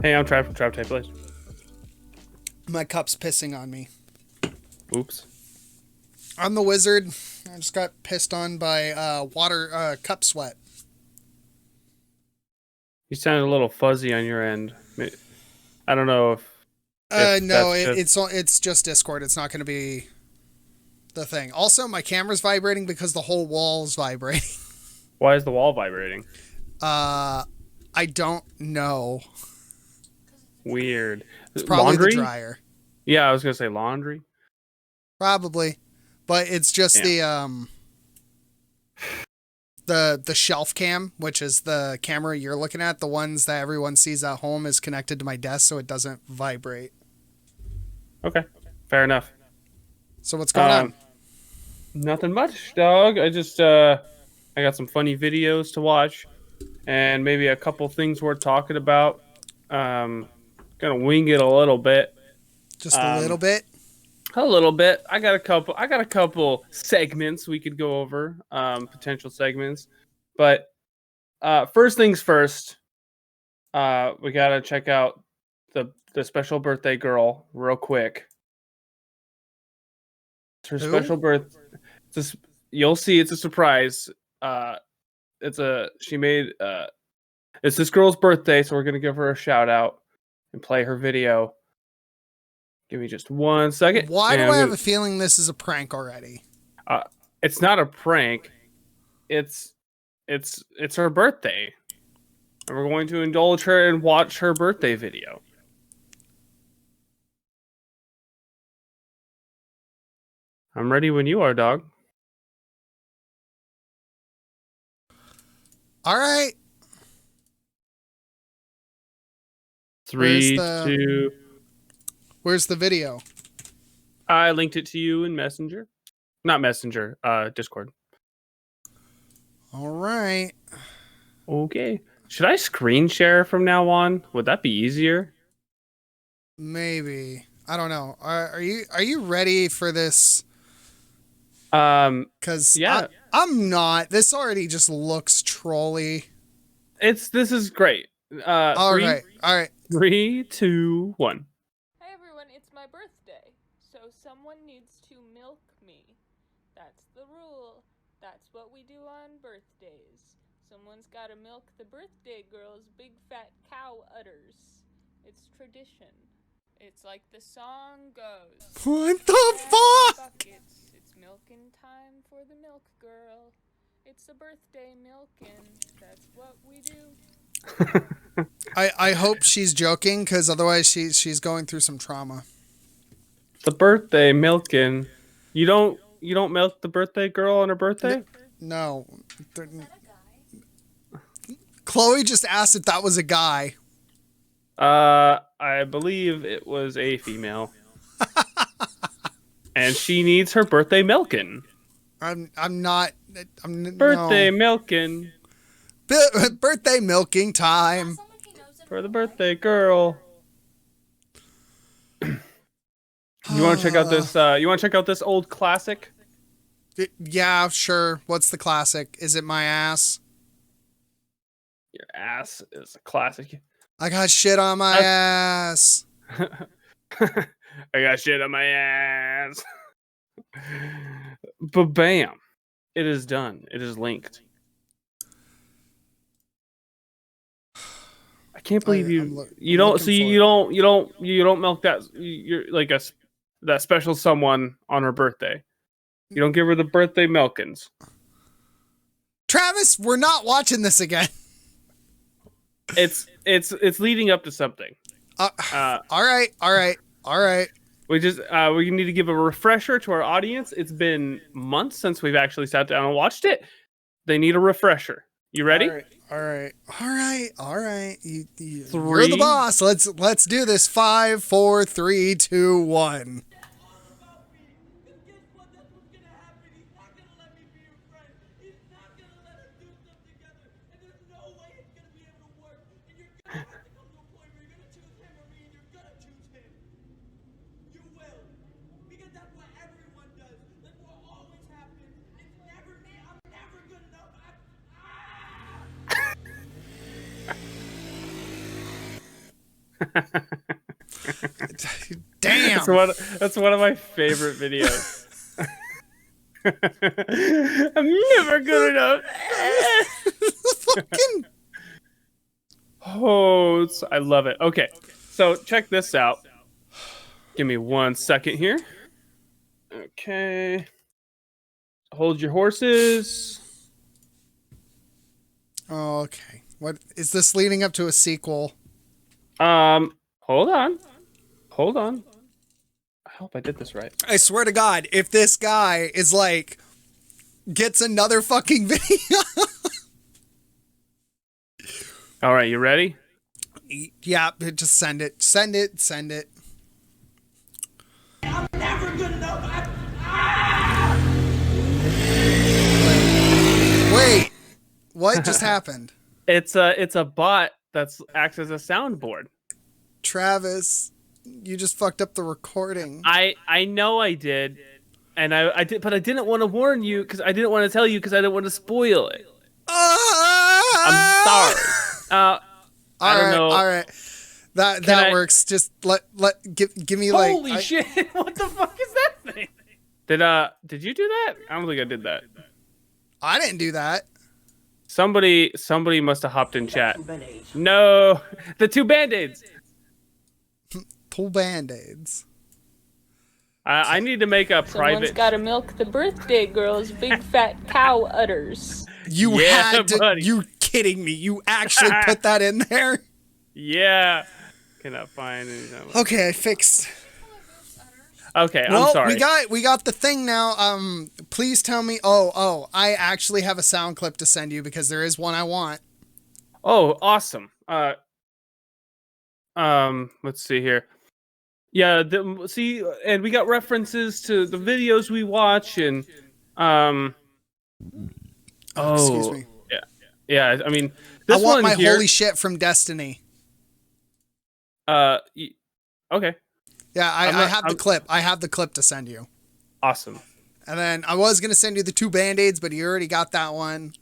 Hey, I'm Trap Tape Place. My cup's pissing on me. Oops. I'm the wizard. I just got pissed on by cup sweat. You sound a little fuzzy on your end. I don't know if No, that's just... it's just Discord. It's not going to be the thing. Also, my camera's vibrating because the whole wall's vibrating. Why is the wall vibrating? I don't know. Weird. It's probably Laundry? the dryer. Yeah, I was gonna say laundry. Probably, but it's just Yeah. the shelf cam, which is the camera you're looking at. The ones that everyone sees at home is connected to my desk, so it doesn't vibrate. Okay, fair enough. So what's going on? Nothing much, dog. I got some funny videos to watch, and maybe a couple things worth talking about. Gonna wing it a little bit. Just a little bit. A little bit. I got a couple segments we could go over, potential segments. But first things first, we gotta check out the special birthday girl real quick. It's her special birth. You'll see. It's a surprise. It's this girl's birthday, so we're gonna give her a shout out and play her video. Give me just 1 second. Why do I have a feeling this is a prank already? It's not a prank. It's her birthday. And we're going to indulge her and watch her birthday video. I'm ready when you are, dog. All right. 3, 2. Where's the video? I linked it to you in Messenger. Not Messenger, Discord. All right. Okay. Should I screen share from now on? Would that be easier? Maybe. I don't know. Are you ready for this? Cause yeah, I'm not. This already just looks trolly. This is great. All right. 3, 2, 1. Hey everyone, it's my birthday, so someone needs to milk me. That's the rule. That's what we do on birthdays. Someone's gotta milk the birthday girl's big fat cow udders. It's tradition. It's like the song goes. What the fuck? Buckets. It's milking time for the milk girl. It's a birthday milking. That's what we do. I hope she's joking, because otherwise she's going through some trauma. The birthday milking. You don't milk the birthday girl on her birthday? No. Chloe just asked if that was a guy. I believe it was a female. And she needs her birthday milking. I'm birthday milking. Birthday milking time. For the birthday girl. You want to check out this? You want to check out this old classic? Yeah, sure. What's the classic? Is it my ass? Your ass is a classic. I got shit on my ass. I got shit on my ass. But bam, it is done. It is linked. I can't believe you don't milk that. You're like that special someone on her birthday. You don't give her the birthday milkins. Travis, we're not watching this again. It's leading up to something. All right. We need to give a refresher to our audience. It's been months since we've actually sat down and watched it. They need a refresher. You ready? All right. You're the boss. Let's do this. 5, 4, 3, 2, 1. Damn. That's one of my favorite videos. I'm never good enough. Fucking. Oh, I love it. Okay, so check this out. Give me 1 second here. Okay. Hold your horses. Oh, okay. What is this leading up to a sequel? Hold on. I hope I did this right. I swear to God, if this guy is like gets another fucking video. All right, you ready? Yeah, just send it. Send it. I'm never good enough. Wait, what just happened? It's a bot that's acts as a soundboard. Travis, you just fucked up the recording. I know I did, and I did, but I didn't want to warn you because I didn't want to tell you because I didn't want to spoil it. I'm sorry. I don't know. All right. That works. Just give me like. Holy shit! What the fuck is that thing? Did you do that? I don't think I did that. I didn't do that. Somebody must have hopped in chat. No, the 2 band-aids. 2 band-aids. I need to make a private. Someone's gotta milk the birthday girl's big fat cow udders. You Yeah, had to. buddy. You kidding me? You actually put that in there? Yeah. Cannot find anything. Okay, I fixed. Okay, Well, I'm sorry. we got the thing now. Please tell me. Oh, I actually have a sound clip to send you because there is one I want. Oh, awesome. Let's see here. Yeah, see, and we got references to the videos we watch, and excuse me. Yeah. I mean, this I want one my here, holy shit from Destiny. Okay, Yeah, I not- have the clip. I have the clip to send you. awesome. And then I was gonna send you the 2 band-aids, but you already got that one.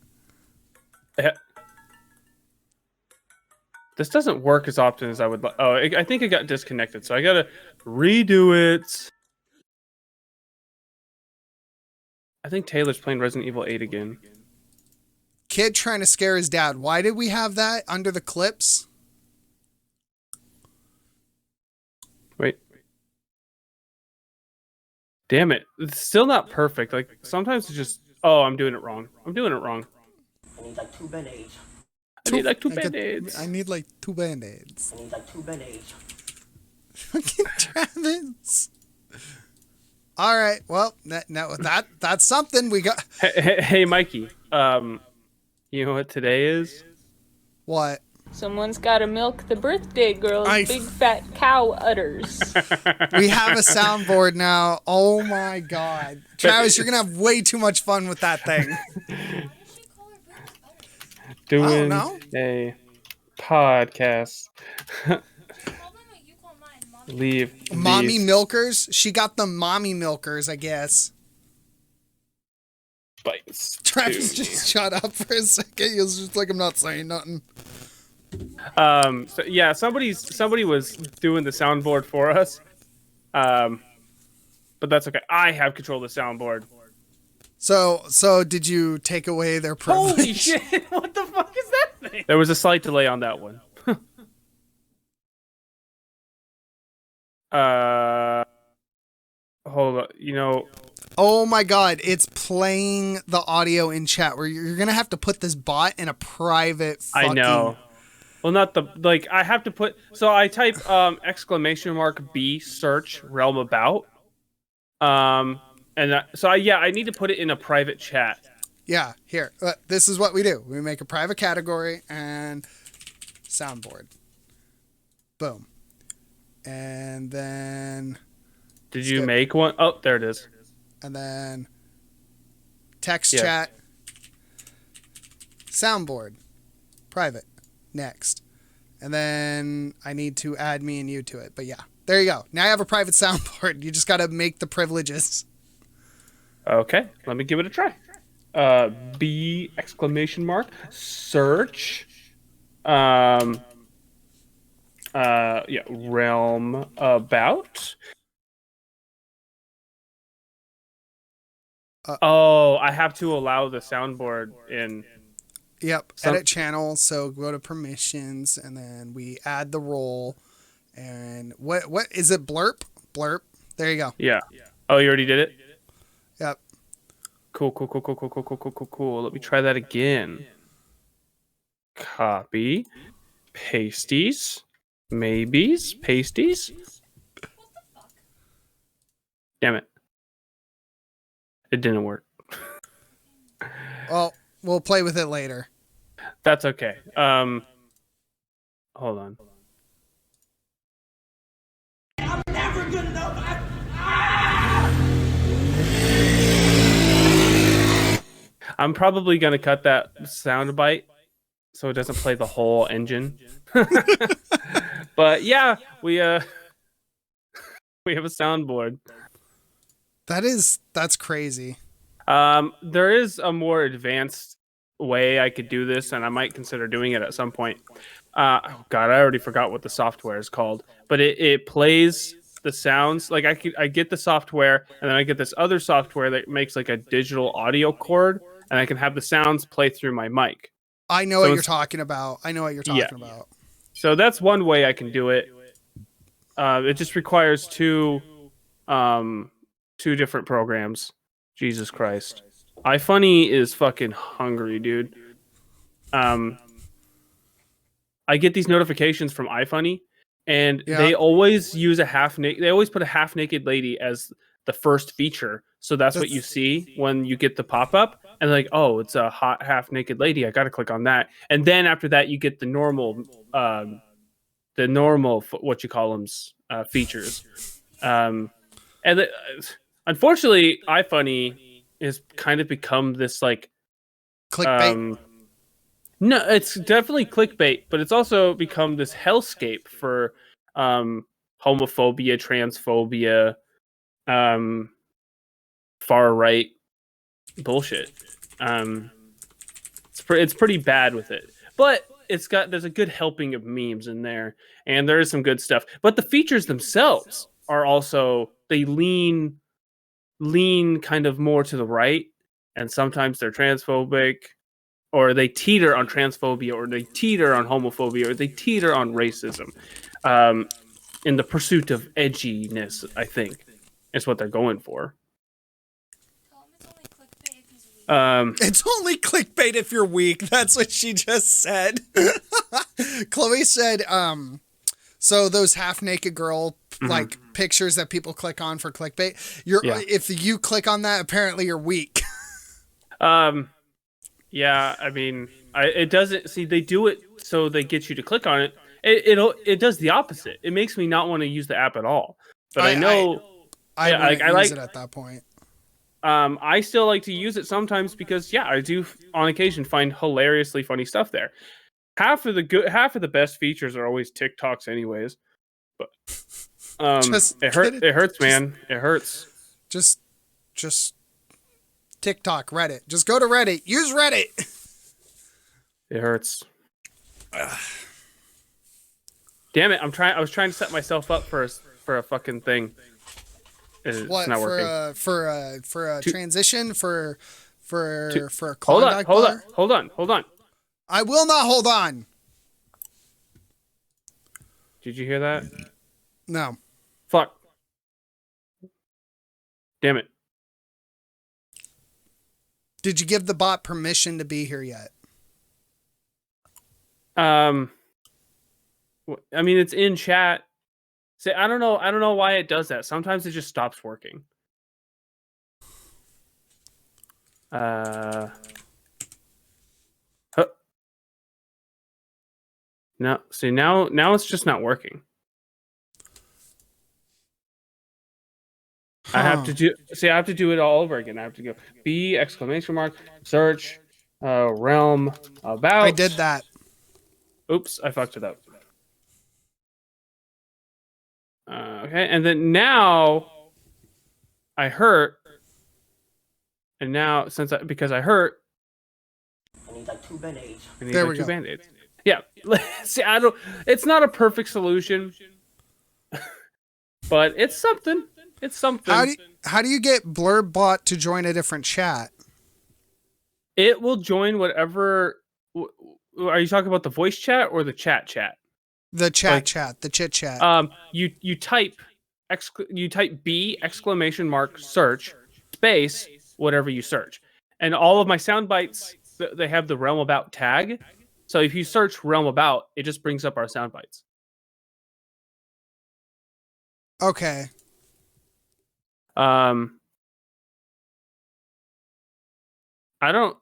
This doesn't work as often as I would like. Oh, I think it got disconnected, so I gotta redo it. I think Taylor's playing Resident Evil 8 again. Kid trying to scare his dad. Why did we have that under the clips? Wait. Damn it. It's still not perfect. Like, sometimes it's just... Oh, I'm doing it wrong. I need like 2 band-aids. I need like 2 band-aids. I need like 2 band-aids. I need like 2 band-aids. Fucking Travis. All right. Well, that's something we got. Hey, Mikey. You know what today is? What? Someone's gotta milk the birthday girl's I- big fat cow udders. We have a soundboard now. Oh my God, Travis, you're gonna have way too much fun with that thing. Doing know. a podcast. Leave Mommy these milkers. She got the mommy milkers, I guess. bites Travis to just shut up for a second. He was just like, I'm not saying nothing. So yeah, somebody was doing the soundboard for us. But that's okay. I have control of the soundboard. So did you take away their privilege? Holy shit! What the fuck is that thing? There was a slight delay on that one. Hold on. You know, Oh my God, it's playing the audio in chat where you're gonna have to put this bot in a private fucking... I know. Well, not the like. I have to put. So I type !B search realm about. I need to put it in a private chat. Yeah, here. This is what we do. We make a private category and soundboard. Boom. And then... Did you make one? Oh, there it is. And then text Yeah. chat, soundboard, private, next. And then I need to add me and you to it. But yeah, there you go. Now I have a private soundboard. You just got to make the privileges. Okay, let me give it a try. B ! Search. Yeah, realm about. Oh, I have to allow the soundboard in. Yep, edit channel. So go to permissions, and then we add the role. And what is it? Blurp. There you go. Yeah. Oh, you already did it? Yep. Cool. Let me try that again. Copy. Pasties. Maybes. Pasties. Damn it. It didn't work. Well, we'll play with it later. That's okay. Hold on. I'm never good enough. I'm probably gonna cut that sound bite so it doesn't play the whole engine. But yeah, we have a soundboard. That's crazy. There is a more advanced way I could do this, and I might consider doing it at some point. Oh God, I already forgot what the software is called, but it plays the sounds. Like I get the software, and then I get this other software that makes like a digital audio cord, and I can have the sounds play through my mic. I know what you're talking about. So that's one way I can do it. It just requires two different programs. Jesus Christ. iFunny is fucking hungry, dude. I get these notifications from iFunny, and they always use they always put a half-naked lady as the first feature. So that's what you see when you get the pop-up. And like, oh, it's a hot half-naked lady. I got to click on that. And then after that, you get the normal what you call them features. Unfortunately, iFunny has kind of become this like clickbait. No, it's definitely clickbait, but it's also become this hellscape for homophobia, transphobia, far right bullshit. It's pretty bad with it, but there's a good helping of memes in there, and there is some good stuff. But the features themselves are also they lean kind of more to the right, and sometimes they're transphobic, or they teeter on transphobia, or they teeter on homophobia, or they teeter on racism. In the pursuit of edginess, I think, is what they're going for. It's only clickbait if you're weak. That's what she just said. Chloe said, so those half-naked girl like pictures that people click on for clickbait, if you click on that, apparently you're weak. Yeah, I mean, it doesn't see they do it so they get you to click on it. It does the opposite. It makes me not want to use the app at all. But I know I like it at that point. I still like to use it sometimes because I do on occasion find hilariously funny stuff there. Half of the best features are always TikToks anyways. But it hurts, man. It hurts. Just TikTok, Reddit. Just go to Reddit. Use Reddit. It hurts. Damn it! I was trying to set myself up for a fucking thing. It's not working. For a transition for a Klondike bar? Hold on. I will not hold on. Did you hear that? No. Fuck. Damn it. Did you give the bot permission to be here yet? I mean, it's in chat. Say, I don't know why it does that. Sometimes it just stops working. No, see now it's just not working. I have to do it all over again. I have to go B ! Search realm about. I did that. Oops, I fucked it up. Okay, and then now I hurt, and now because I hurt, I need like 2 band-aids. There we go. Band-aids. Yeah. See, it's not a perfect solution, but it's something. It's something. How do you get Blurbot to join a different chat? It will join whatever. Are you talking about the voice chat or the chat chat? The chat, the chit chat. You type B !search space whatever you search, and all of my sound bites they have the Realm About tag. So if you search Realm About, it just brings up our sound bites. Okay. I don't.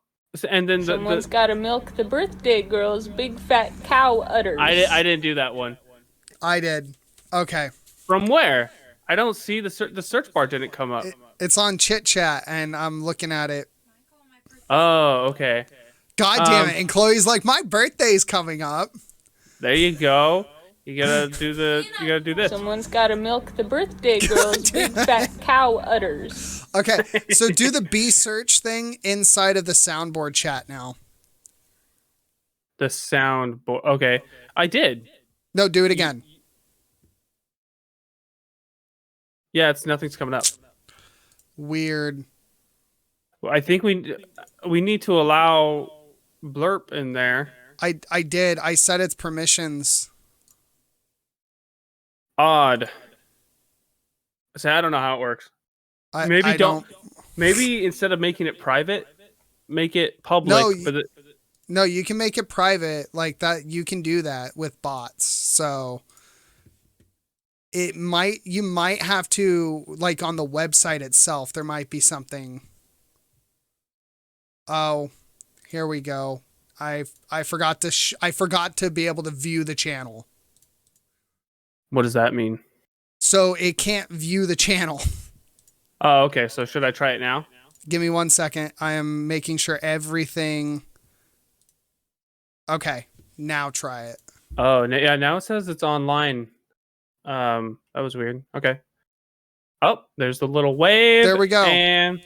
And then Someone's gotta milk the birthday girl's big fat cow udders. I didn't do that one. I did. Okay. From where? I don't see the search bar didn't come up. It's on Chit Chat, and I'm looking at it. Oh, okay. God damn it! And Chloe's like, my birthday's coming up. There you go. You gotta do this. Someone's gotta milk the birthday girl's big fat cow udders. Okay, so do the B search thing inside of the soundboard chat now. The soundboard. Okay, I did. No, do it again. Yeah, nothing's coming up. Weird. I think we need to allow Blurp in there. I did. I set its permissions. Odd. So I don't know how it works. Maybe don't. Maybe instead of making it private, make it public. No, you can make it private like that. You can do that with bots. So you might have to, like, on the website itself, there might be something. Oh, here we go. I forgot to be able to view the channel. What does that mean? So it can't view the channel. Oh, okay. So should I try it now? Give me 1 second. I am making sure everything. Okay, now try it. Oh, yeah. Now it says it's online. That was weird. Okay. Oh, there's the little wave. There we go. And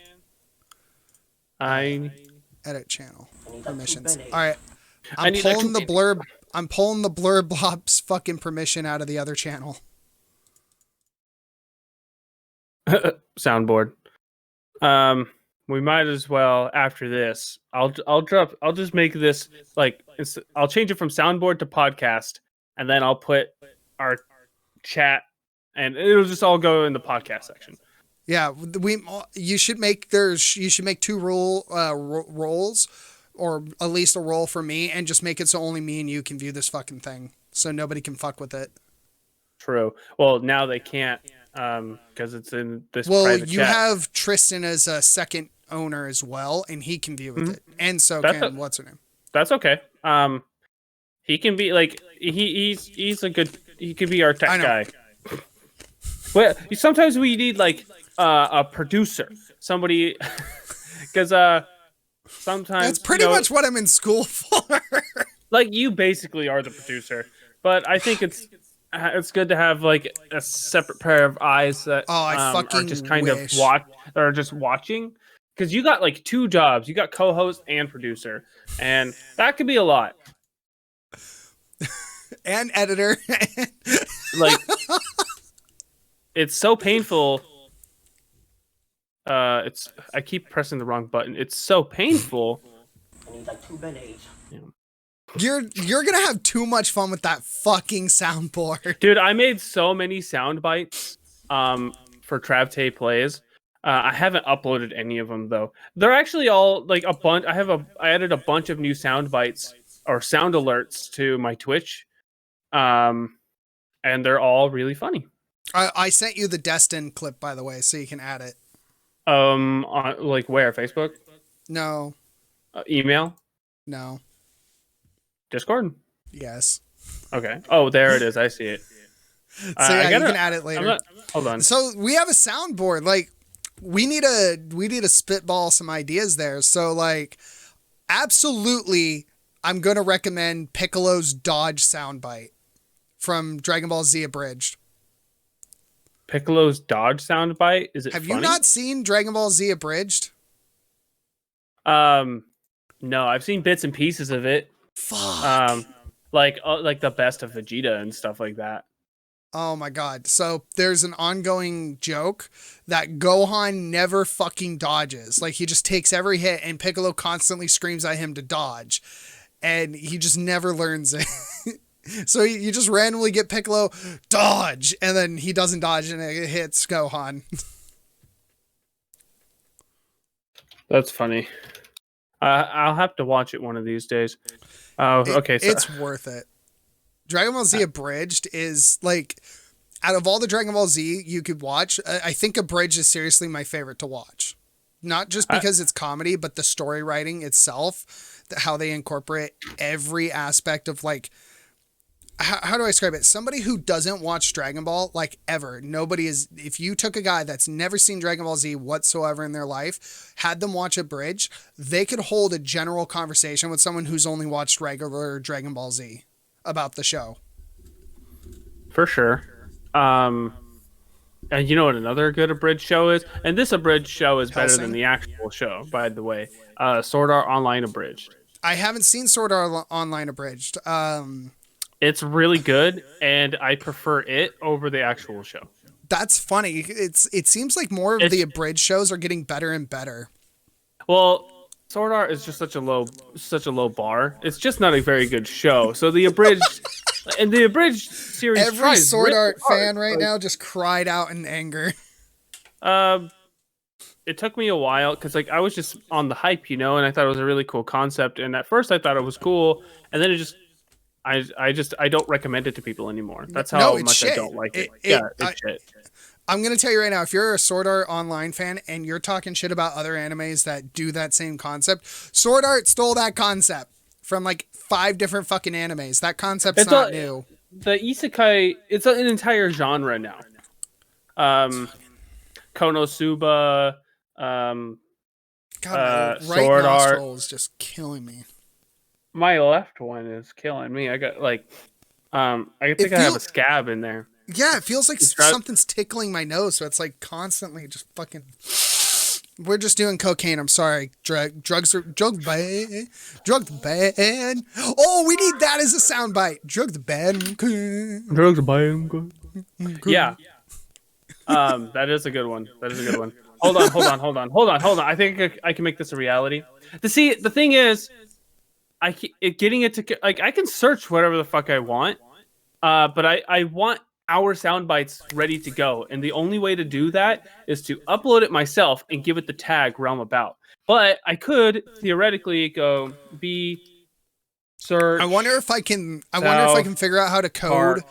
edit channel permissions. All right. I'm pulling the blurb blob's fucking permission out of the other channel. Soundboard. We might as well after this. I'll just make this like I'll change it from soundboard to podcast, and then I'll put our chat, and it'll just all go in the podcast section. Yeah, you should make two roles, or at least a role for me, and just make it so only me and you can view this fucking thing, so nobody can fuck with it. True. Well, now they can't because it's in this. Well, private you chat. Have Tristan as a second owner as well, and he can view with it, and so what's her name? That's okay. He can be like he's a good. He could be our tech guy. Well, sometimes we need like a producer, somebody, because sometimes that's pretty much what I'm in school for. Like you basically are the producer, but I think it's good to have like a separate pair of eyes that are just kind of watching, because you got like two jobs. You got co-host and producer, and that could be a lot. And editor. Like it's so painful. I keep pressing the wrong button. It's so painful. I need like 2 band-aids. You're gonna have too much fun with that fucking soundboard. Dude, I made so many sound bites for Travte Plays. I haven't uploaded any of them though. They're actually all like a bunch. I added a bunch of new sound bites or sound alerts to my Twitch. And they're all really funny. I sent you the Destin clip, by the way, so you can add it. Like where? Facebook? No. Email? No. Discord? Yes. Okay. Oh, there it is. I see it. So yeah, you can add it later. Hold on. So we have a soundboard. Like we need to spitball some ideas there. So like, absolutely, I'm gonna recommend Piccolo's Dodge soundbite from Dragon Ball Z Abridged. Piccolo's Dodge soundbite? Is it Have funny? you not seen Dragon Ball Z Abridged? No, I've seen bits and pieces of it. Fuck. like the best of Vegeta and stuff like that. Oh my god. So there's an ongoing joke that Gohan never fucking dodges. Like he just takes every hit and Piccolo constantly screams at him to dodge. And he just never learns it. So you just randomly get Piccolo, dodge, and then he doesn't dodge and it hits Gohan. That's funny. I'll have to watch it one of these days. Okay. So. It's worth it. Dragon Ball Z Abridged is like, out of all the Dragon Ball Z you could watch, I think Abridged is seriously my favorite to watch. Not just because it's comedy, but the story writing itself, how they incorporate every aspect of like, how do I describe it? Somebody who doesn't watch Dragon Ball, like ever, nobody is, if you took a guy that's never seen Dragon Ball Z whatsoever in their life, had them watch Abridged, they could hold a general conversation with someone who's only watched regular Dragon Ball Z about the show. For sure. And you know what another good abridged show is? And this abridged show is better than the actual show, by the way. Sword Art Online Abridged. I haven't seen Sword Art Online Abridged. It's really good, and I prefer it over the actual show. That's funny. It seems like more of the abridged shows are getting better and better. Well, Sword Art is just such a low bar. It's just not a very good show. So the abridged and the abridged series. Every Sword Art fan right now just cried out in anger. It took me a while because like I was just on the hype, and I thought it was a really cool concept. And at first I thought it was cool, and then it just, I don't recommend it to people anymore. That's how much shit. I don't like it. It's shit. I'm going to tell you right now, if you're a Sword Art Online fan and you're talking shit about other animes that do that same concept, Sword Art stole that concept from like 5 different fucking animes. That concept's not new. The isekai, it's an entire genre now. Konosuba, God, my right Sword nostril Art is just killing me. My left one is killing me. I got like, I think I have a scab in there. Yeah, it feels like something's tickling my nose, so it's like constantly just fucking. We're just doing cocaine. I'm sorry. Drugs bad. Drugs bad. Oh, we need that as a soundbite. Drugs bad. Drugs bad. Yeah. That is a good one. Hold on. I think I can make this a reality. The thing is, I can search whatever the fuck I want, but I want our sound bites ready to go, and the only way to do that is to upload it myself and give it the tag Realm About. But I could theoretically go search. I wonder if I can figure out how to code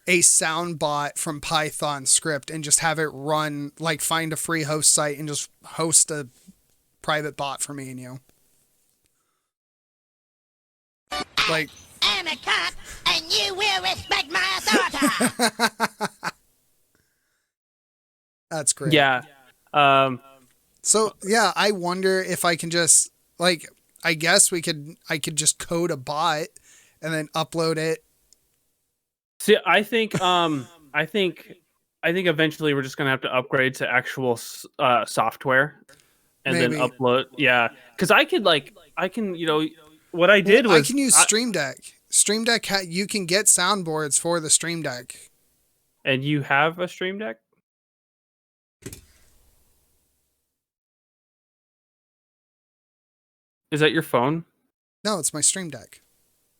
a sound bot from Python script and just have it run, like find a free host site and just host a private bot for me and you. Like, I'm a cop, and you will respect my authority. That's great. Yeah. So yeah, I wonder if I can just like, I guess I could just code a bot and then upload it. See, I think eventually we're just gonna have to upgrade to actual software and then upload. Yeah, because I can what I did was I can use Stream Deck. Stream Deck, you can get soundboards for the Stream Deck. And you have a Stream Deck? Is that your phone? No, it's my Stream Deck.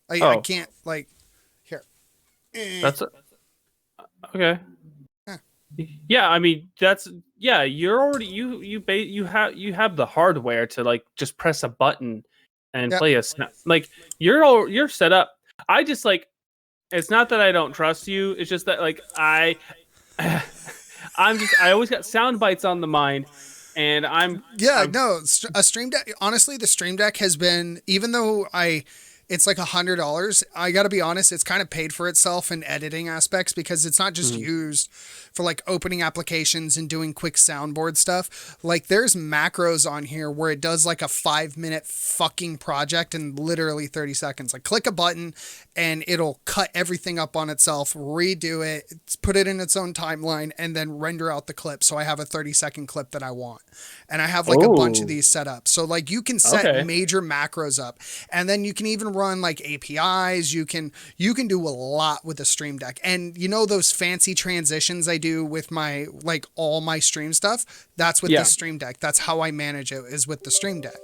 I can't like here. That's okay. Yeah, I mean you're already you have the hardware to like just press a button and play a snap. Like you're set up. I just like, it's not that I don't trust you. It's just that like I always got sound bites on the mind, and a Stream Deck. Honestly, the Stream Deck has been, even though it's like $100. I got to be honest, it's kind of paid for itself in editing aspects because it's not just used for like opening applications and doing quick soundboard stuff. Like there's macros on here where it does like a 5-minute fucking project in literally 30 seconds. Like click a button and it'll cut everything up on itself, redo it, put it in its own timeline, and then render out the clip. So I have a 30-second clip that I want. And I have like a bunch of these set up. So like you can set major macros up, and then you can even run like APIs. You can do a lot with the Stream Deck. And you know those fancy transitions I do with my like all my stream stuff? That's with the Stream Deck. That's how I manage it, is with the Stream Deck.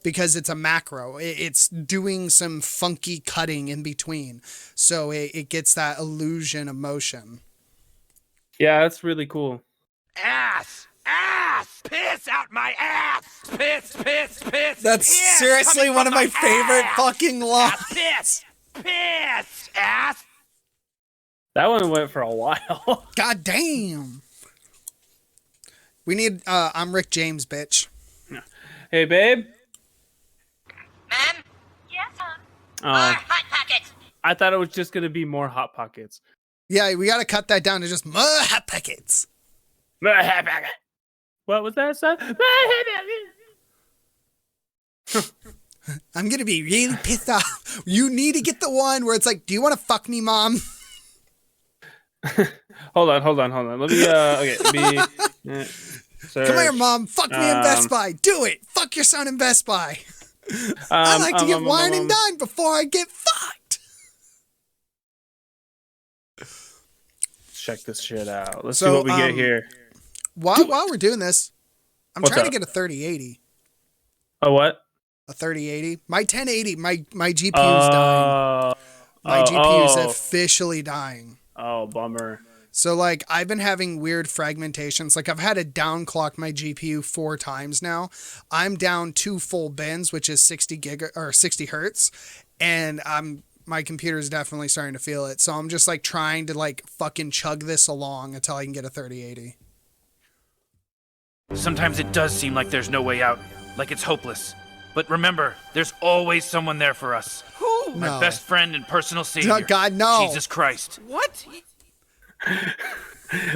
Because it's a macro. It's doing some funky cutting in between. So it gets that illusion of motion. Yeah, that's really cool. Ass! Piss out my ass! Piss! That's seriously one of my favorite fucking lines. Piss! Ass! That one went for a while. God damn. We need, I'm Rick James, bitch. Hey, babe. Ma'am? Yes, hon. Oh, Hot Pockets. I thought it was just going to be more Hot Pockets. Yeah, we got to cut that down to just more Hot Pockets. More Hot Pocket. What was that, son? I'm going to be really pissed off. You need to get the one where it's like, do you want to fuck me, mom? Hold on. Let me, okay. Come here, mom. Fuck me in Best Buy. Do it. Fuck your son in Best Buy. I like to get wine and dine before I get fucked. Check this shit out. Let's see what we get here. While we're doing this, I'm What's trying up? to get a 3080. Oh, what? A 3080. My 1080, my GPU's dying. My GPU's officially dying. Oh, bummer. So like I've been having weird fragmentations. Like I've had to downclock my GPU 4 times now. I'm down 2 full bins, which is 60 hertz, and my computer's definitely starting to feel it. So I'm just like trying to like fucking chug this along until I can get a 3080. Sometimes it does seem like there's no way out, like it's hopeless. But remember, there's always someone there for us. Who? My No. best friend and personal savior. God, no. Jesus Christ. What?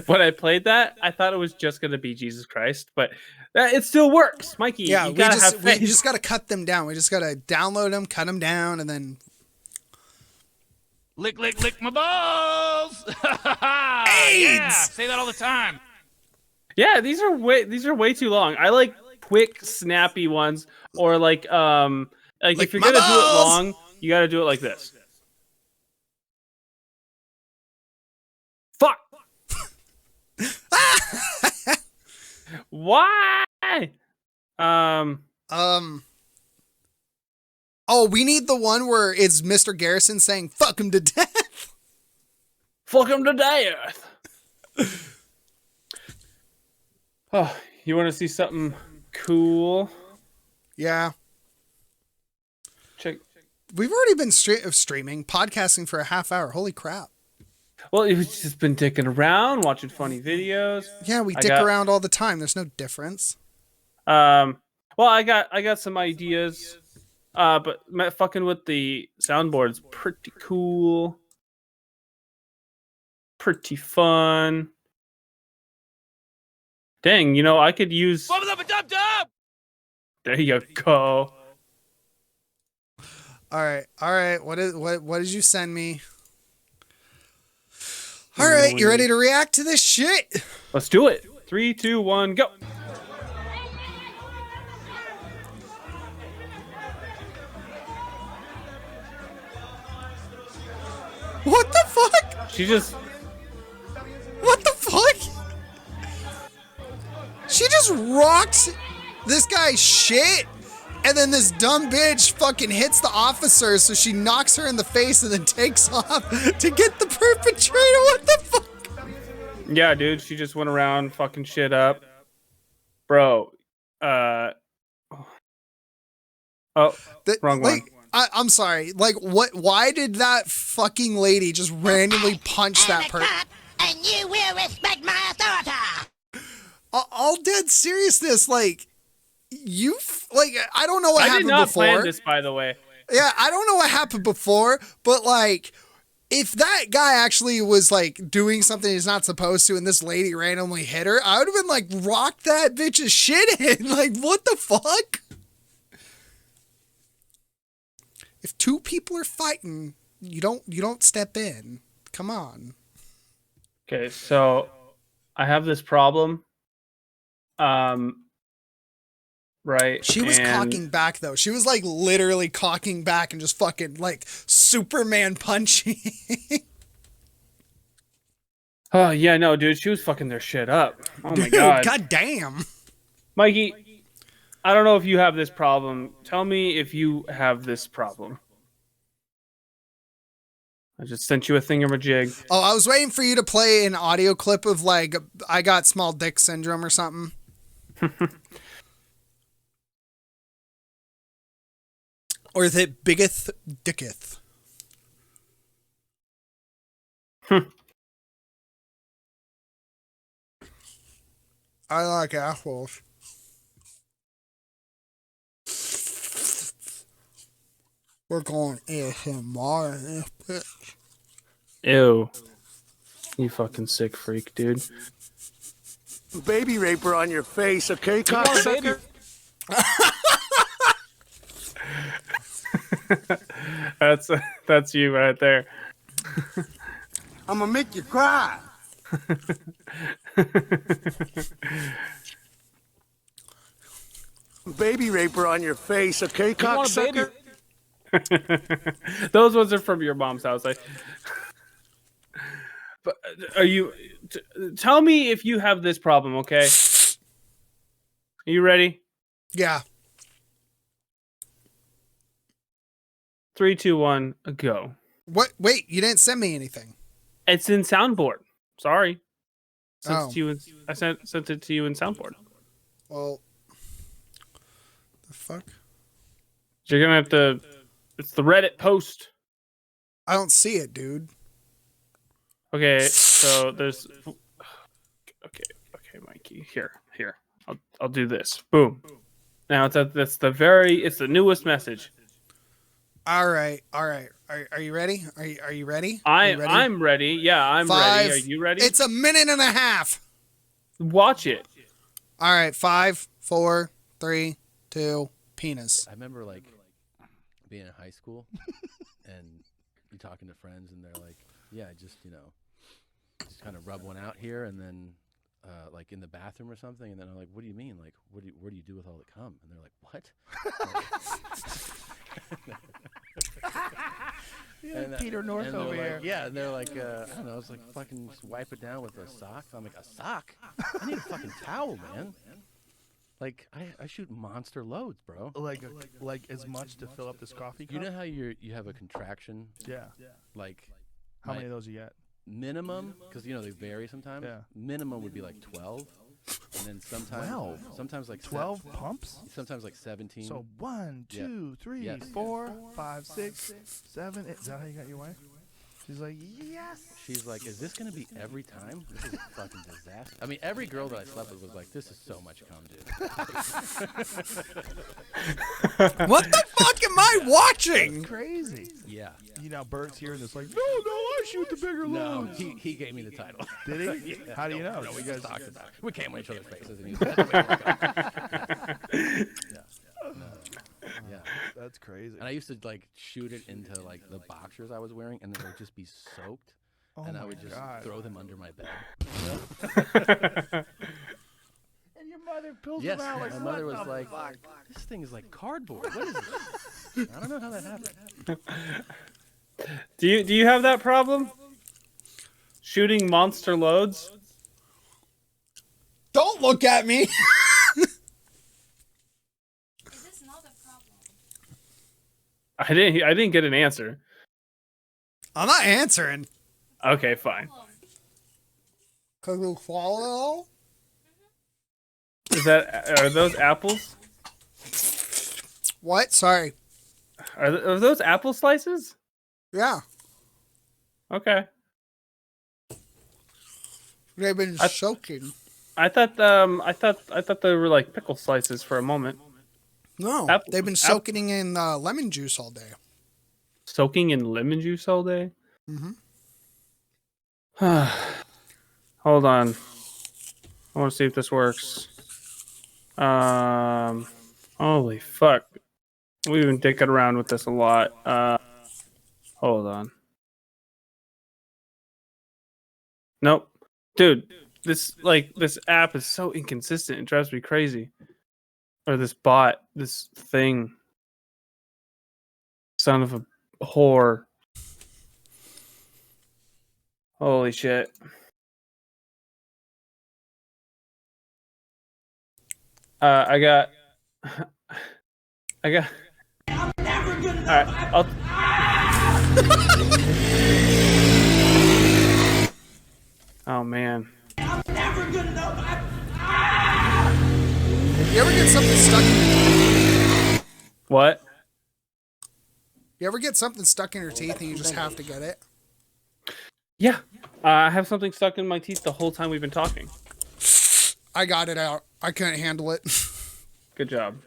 When I played that, I thought it was just going to be Jesus Christ, but it still works, Mikey. Yeah, you gotta have faith. we just got to cut them down. We just got to download them, cut them down, and then... Lick my balls! AIDS! Yeah, say that all the time. Yeah, these are way too long. I like quick, snappy ones, or like if you're my gonna do it balls! long, you got to do it like this. Fuck. Why? Oh, we need the one where it's Mr. Garrison saying "fuck him to death." Fuck him to death. Oh, you want to see something cool? Yeah. Check. We've already been streaming, podcasting for a half hour. Holy crap. Well, we've just been dicking around, watching funny videos. Yeah, we dick around all the time. There's no difference. Well, I got some ideas. But fucking with the soundboards, pretty cool. Pretty fun. Dang, I could use. There you go. All right. What did you send me? All right, you ready to react to this shit? Let's do it. 3, 2, 1, go. What the fuck? She just. What the fuck? She just rocks this guy's shit, and then this dumb bitch fucking hits the officer, so she knocks her in the face and then takes off to get the perpetrator. What the fuck? Yeah, dude, she just went around fucking shit up. Bro. Oh, wrong one. I'm sorry. Like, what? Why did that fucking lady just randomly punch that person? And you will respect my authority. All dead seriousness, like, I don't know what happened before. I did not plan this, by the way. Yeah, I don't know what happened before, but like, if that guy actually was like doing something he's not supposed to and this lady randomly hit her, I would have been like, rock that bitch's shit in. Like, what the fuck? If 2 people are fighting, you don't step in. Come on. Okay, so I have this problem. right? She was cocking back though. She was like literally cocking back and just fucking like Superman punching. Oh yeah, no, dude, she was fucking their shit up. Oh my Dude, god. god damn. Mikey, I don't know if you have this problem. Tell me if you have this problem. I just sent you a thingamajig. Oh, I was waiting for you to play an audio clip of like I got small dick syndrome or something. Or is it biggeth dicketh? I like assholes. We're going ASMR in this bitch. Ew. You fucking sick freak, dude. Baby raper on your face, okay, cocksucker? That's you right there. I'm gonna make you cry. Baby raper on your face, okay, cocksucker? Those ones are from your mom's house. But are you? Tell me if you have this problem, okay? Are you ready? Yeah. 3, 2, 1, go. What? Wait, you didn't send me anything. It's in Soundboard. Sorry. Sent it to you I sent it to you in Soundboard. Well, the fuck? You're gonna have to. It's the Reddit post. I don't see it, dude. Okay, so there's. Okay, Mikey. Here. I'll do this. Boom. Now it's the newest message. All right. Are you ready? Are you ready? I'm ready. Yeah, I'm 5, ready. Are you ready? It's a minute and a half. Watch it. All right. 5, 4, 3, 2. Penis. I remember like being in high school and you talking to friends and they're like, yeah, just kind of rub one out here and then like in the bathroom or something, and then I'm like, what do you mean? Like, where do you do with all the cum? And they're like, what? Peter North over here. Yeah, and they're like, I don't know, it's like fucking just wipe it down with a sock. I'm like, a sock? I need a fucking towel, man. Like, I shoot monster loads, bro. Like as much to fill up this coffee cup? You know how you have a contraction? Yeah. Like, how many of those you get? Minimum, because they vary sometimes. Yeah. Minimum would be like 12, and then sometimes like 12 pumps. Sometimes like 17. So 1, 2, 3, 4, 5, 6, 7. Is that how you got your wife? She's like, yes. She's like, is this gonna be every time? This is a fucking disaster. I mean, every girl that I slept with was like, this is so much cum, dude. What the fuck am I watching? That's crazy. Yeah. Bert's here and it's like, no, I shoot the bigger No, loads. he gave me the title. Did he? Yeah, How do you know? No, we You just guys talked about it. We came on each other's faces and he said, yeah. That's crazy. And I used to like shoot it into like the boxers I was wearing, and they would just be soaked, and I would just throw them under my bed. And your mother pulls Yes, them out like, my mother what was the like, fuck? "This thing is like cardboard. What is this?" I don't know how that happened. Do you have that problem? Shooting monster loads? Don't look at me. I didn't get an answer. I'm not answering. Okay, fine. Cause you swallow. Are those apples? What? Sorry. Are those apple slices? Yeah. Okay. They've been soaking. I thought they were like pickle slices for a moment. No, they've been soaking in lemon juice all day. Soaking in lemon juice all day? Mm-hmm. Hold on. I want to see if this works. Holy fuck. We've been dicking around with this a lot. Hold on. Nope. Dude, this app is so inconsistent. It drives me crazy. or this bot, this thing, son of a whore. Holy shit. I got. All right, oh man. You ever get something stuck in your teeth? What? You ever get something stuck in your teeth and you just have to get it? Yeah. I have something stuck in my teeth the whole time we've been talking. I got it out. I couldn't handle it. Good job.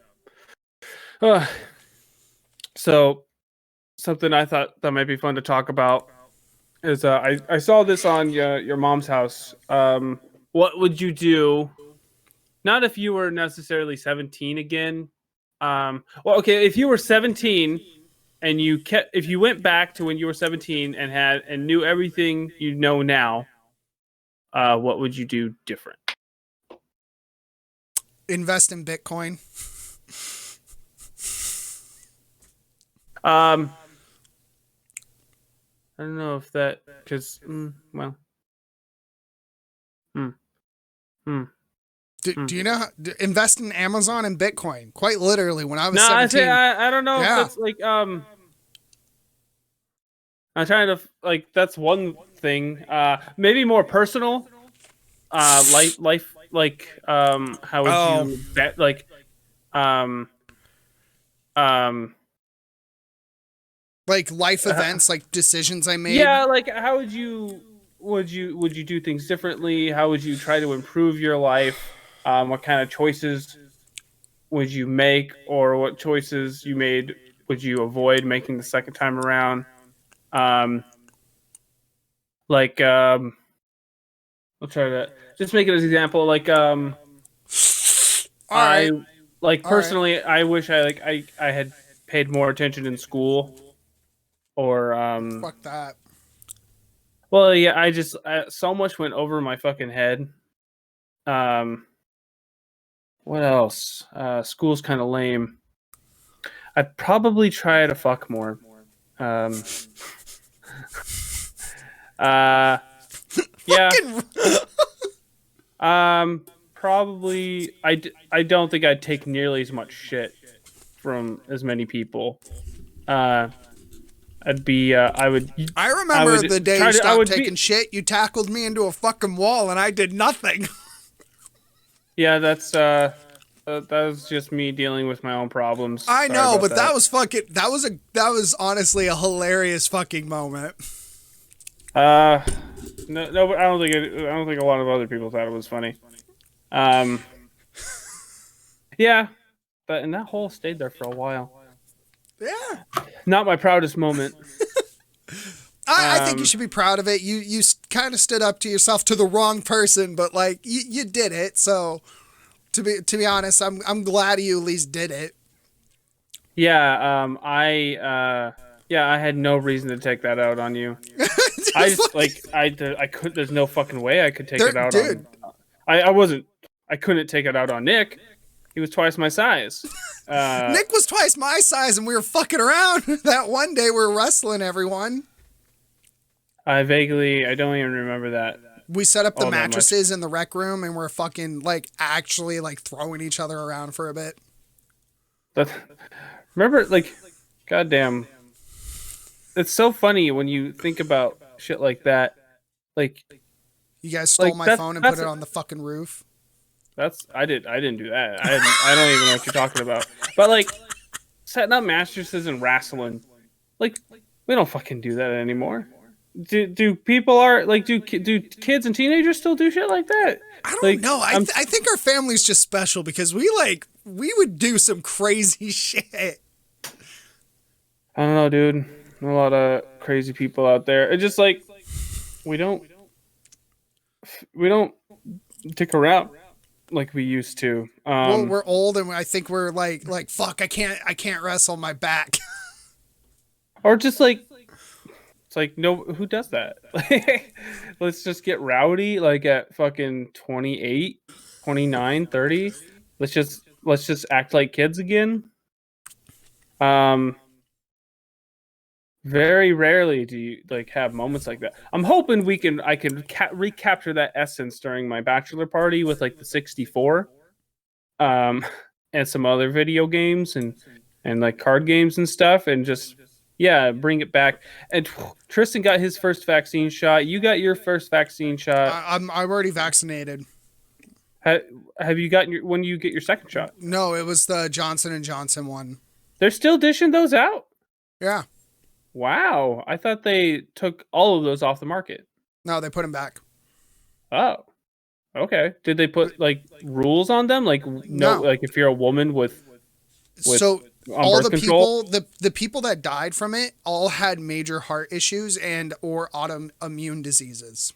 So, something I thought that might be fun to talk about is I saw this on your mom's house. What would you do? Not if you were necessarily 17 again. Well, okay, if you were 17 and if you went back to when you were 17 and knew everything you know now, what would you do different? Invest in Bitcoin. I don't know if that because well. Do you know invest in Amazon and Bitcoin? Quite literally, when I was 17. I don't know if that's like I'm trying to like that's one thing. Maybe more personal. Life like how would you bet like like life events, like decisions I made. Yeah, like how would you do things differently? How would you try to improve your life? What kind of choices would you make, or what choices you made would you avoid making the second time around? I'll try to just make it as an example. Like I personally, I wish I had paid more attention in school. Or fuck that. Well, yeah, I so much went over my fucking head. What else? School's kind of lame. I'd probably try to fuck more. Yeah. Probably. I don't think I'd take nearly as much shit from as many people. I'd be, I remember the day you stopped taking shit, you tackled me into a fucking wall and I did nothing. Yeah, that was just me dealing with my own problems. I know, but that was honestly a hilarious fucking moment. No, but I don't think a lot of other people thought it was funny. Yeah, and that hole stayed there for a while. Yeah. Not my proudest moment. I think you should be proud of it. You kind of stood up to yourself, to the wrong person, but like you did it. So to be honest, I'm glad you at least did it. Yeah. I had no reason to take that out on you. I could. There's no fucking way I could take it out on. I couldn't take it out on Nick. He was twice my size. Nick was twice my size, and we were fucking around that one day. We were wrestling everyone. I don't even remember that. We set up the mattresses in the rec room, and we're fucking actually throwing each other around for a bit. Remember, goddamn, it's so funny when you think about shit like that. Like, you guys stole my phone and put it on the fucking roof. I didn't do that. I don't even know what you're talking about. But setting up mattresses and wrestling, we don't fucking do that anymore. Do people do kids and teenagers still do shit like that? I don't know. I think our family's just special because we would do some crazy shit. I don't know, dude. A lot of crazy people out there. It's just we don't dick around like we used to. Well, we're old, and I think we're like fuck. I can't wrestle my back. Or just it's no, who does that? Let's just get rowdy at fucking 28, 29, 30. Let's just let's just act like kids again. Very rarely do you like have moments like that. I'm hoping I can recapture that essence during my bachelor party with like the 64, and some other video games and like card games and stuff, and just bring it back. And Tristan got his first vaccine shot. You got your first vaccine shot. I'm already vaccinated. Have you gotten when you get your second shot? No, it was the Johnson & Johnson one. They're still dishing those out? Yeah. Wow. I thought they took all of those off the market. No, they put them back. Oh. Okay. Did they put like rules on them? Like no. Like if you're a woman with so all the control? people the people that died from it all had major heart issues and or autoimmune diseases.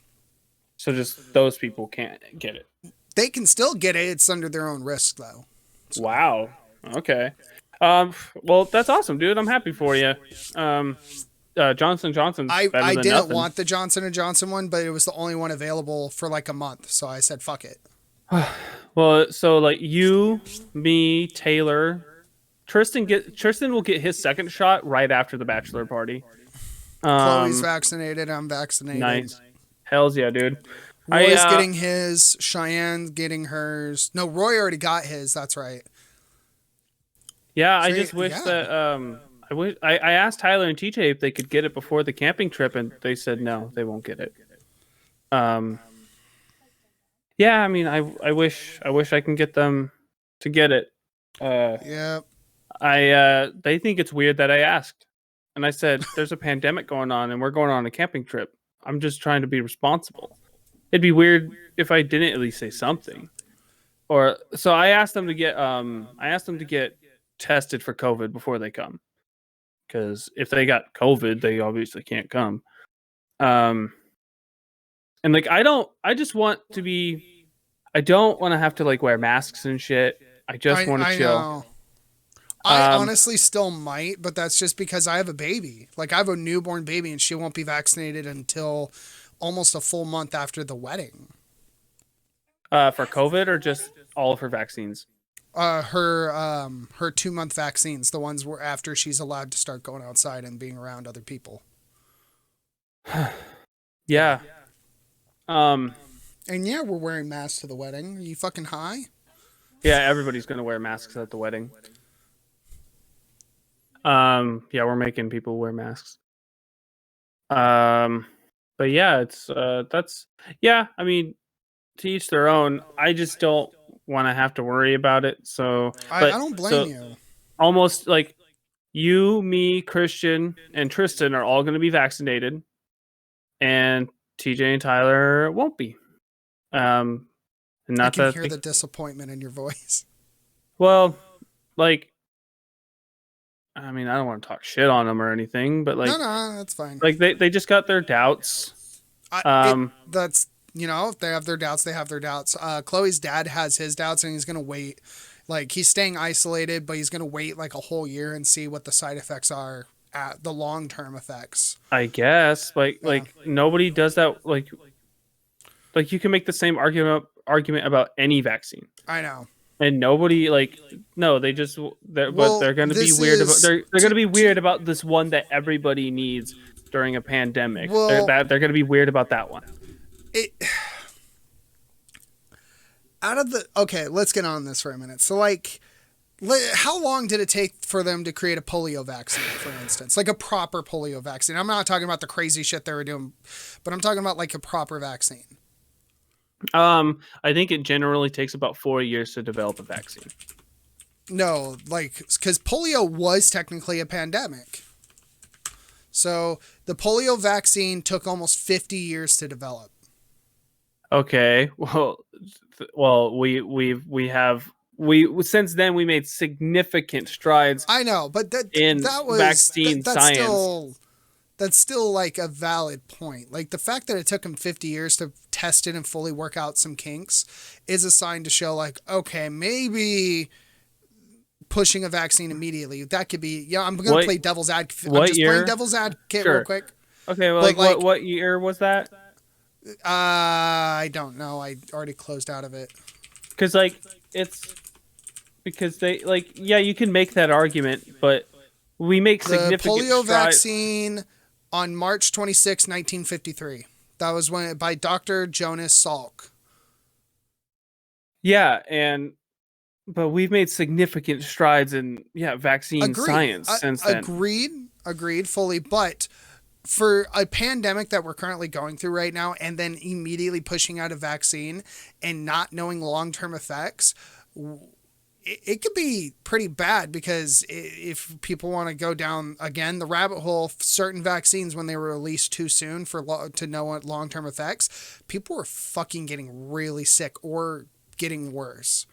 So just those people can't get it. They can still get it. It's under their own risk though. So. Wow. Okay. Well, that's awesome, dude. I'm happy for you. Johnson & Johnson's better I than didn't nothing. want the Johnson & Johnson one, but it was the only one available for like a month, so I said fuck it. Well, so like you, me, Taylor, Tristan will get his second shot right after the bachelor party. Chloe's vaccinated. I'm vaccinated. Nice. Hells yeah, dude. Roy's getting his. Cheyenne getting hers. No, Roy already got his. That's right. Yeah, I just wish that I asked Tyler and TJ if they could get it before the camping trip, and they said no, they won't get it. Yeah, I mean, I wish I can get them to get it. Yeah. They think it's weird that I asked, and I said there's a pandemic going on, and we're going on a camping trip. I'm just trying to be responsible. It'd be weird if I didn't at least say something. So I asked them to get tested for COVID before they come, because if they got COVID, they obviously can't come. And like I don't want to have to like wear masks and shit. I just want to chill. Know. I honestly still might, but that's just because I have a baby. Like I have a newborn baby, and she won't be vaccinated until almost a full month after the wedding. For COVID or just all of her vaccines? Her 2-month vaccines, the ones where after she's allowed to start going outside and being around other people. Yeah. And yeah, we're wearing masks to the wedding. Are you fucking high? Yeah, everybody's gonna wear masks at the wedding. Yeah, we're making people wear masks. But yeah, it's I mean, to each their own. I just don't want to have to worry about it. So I don't blame you. Almost like you, me, Christian, and Tristan are all going to be vaccinated, and TJ and Tyler won't be. And not I can hear the disappointment in your voice. Well, like, I mean, I don't want to talk shit on them or anything, but like, no, that's fine. Like they just got their doubts. That's, if they have their doubts, they have their doubts. Chloe's dad has his doubts, and he's gonna wait. Like he's staying isolated, but he's gonna wait like a whole year and see what the side effects are, at the long-term effects. I guess, like nobody does that. Like you can make the same argument about any vaccine. I know. And nobody they just they're going to be weird about they're going to be weird about this one that everybody needs during a pandemic. Well, they're going to be weird about that one. Okay, let's get on this for a minute. So how long did it take for them to create a polio vaccine, for instance? Like a proper polio vaccine. I'm not talking about the crazy shit they were doing, but I'm talking about like a proper vaccine. I think it generally takes about 4 years to develop a vaccine. No, because polio was technically a pandemic. So the polio vaccine took almost 50 years to develop. Okay. Well, we since then we made significant strides. I know, but that was vaccine science. That's still like a valid point. Like the fact that it took them 50 years to test it and fully work out some kinks is a sign to show okay, maybe pushing a vaccine immediately. That could be, I'm going to play devil's advocate. I'm just playing devil's advocate real quick. Okay. Well, what year was that? I don't know. I already closed out of it. Cause because they you can make that argument, but we make The significant polio strides. vaccine on March 26, 1953. That was by Dr. Jonas Salk. Yeah, but we've made significant strides in vaccine science since then. Agreed fully, but for a pandemic that we're currently going through right now and then immediately pushing out a vaccine and not knowing long-term effects, it could be pretty bad, because if people want to go down again the rabbit hole, certain vaccines, when they were released too soon to know what long-term effects, people were fucking getting really sick or getting worse.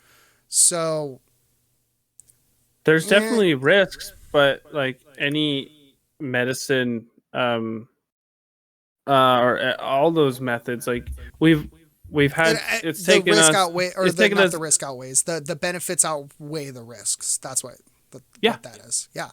So there's definitely risks, but like any medicine or all those methods, like we've had it's taken us the risk outweighs the benefits outweigh the risks. That's what that is. Yeah.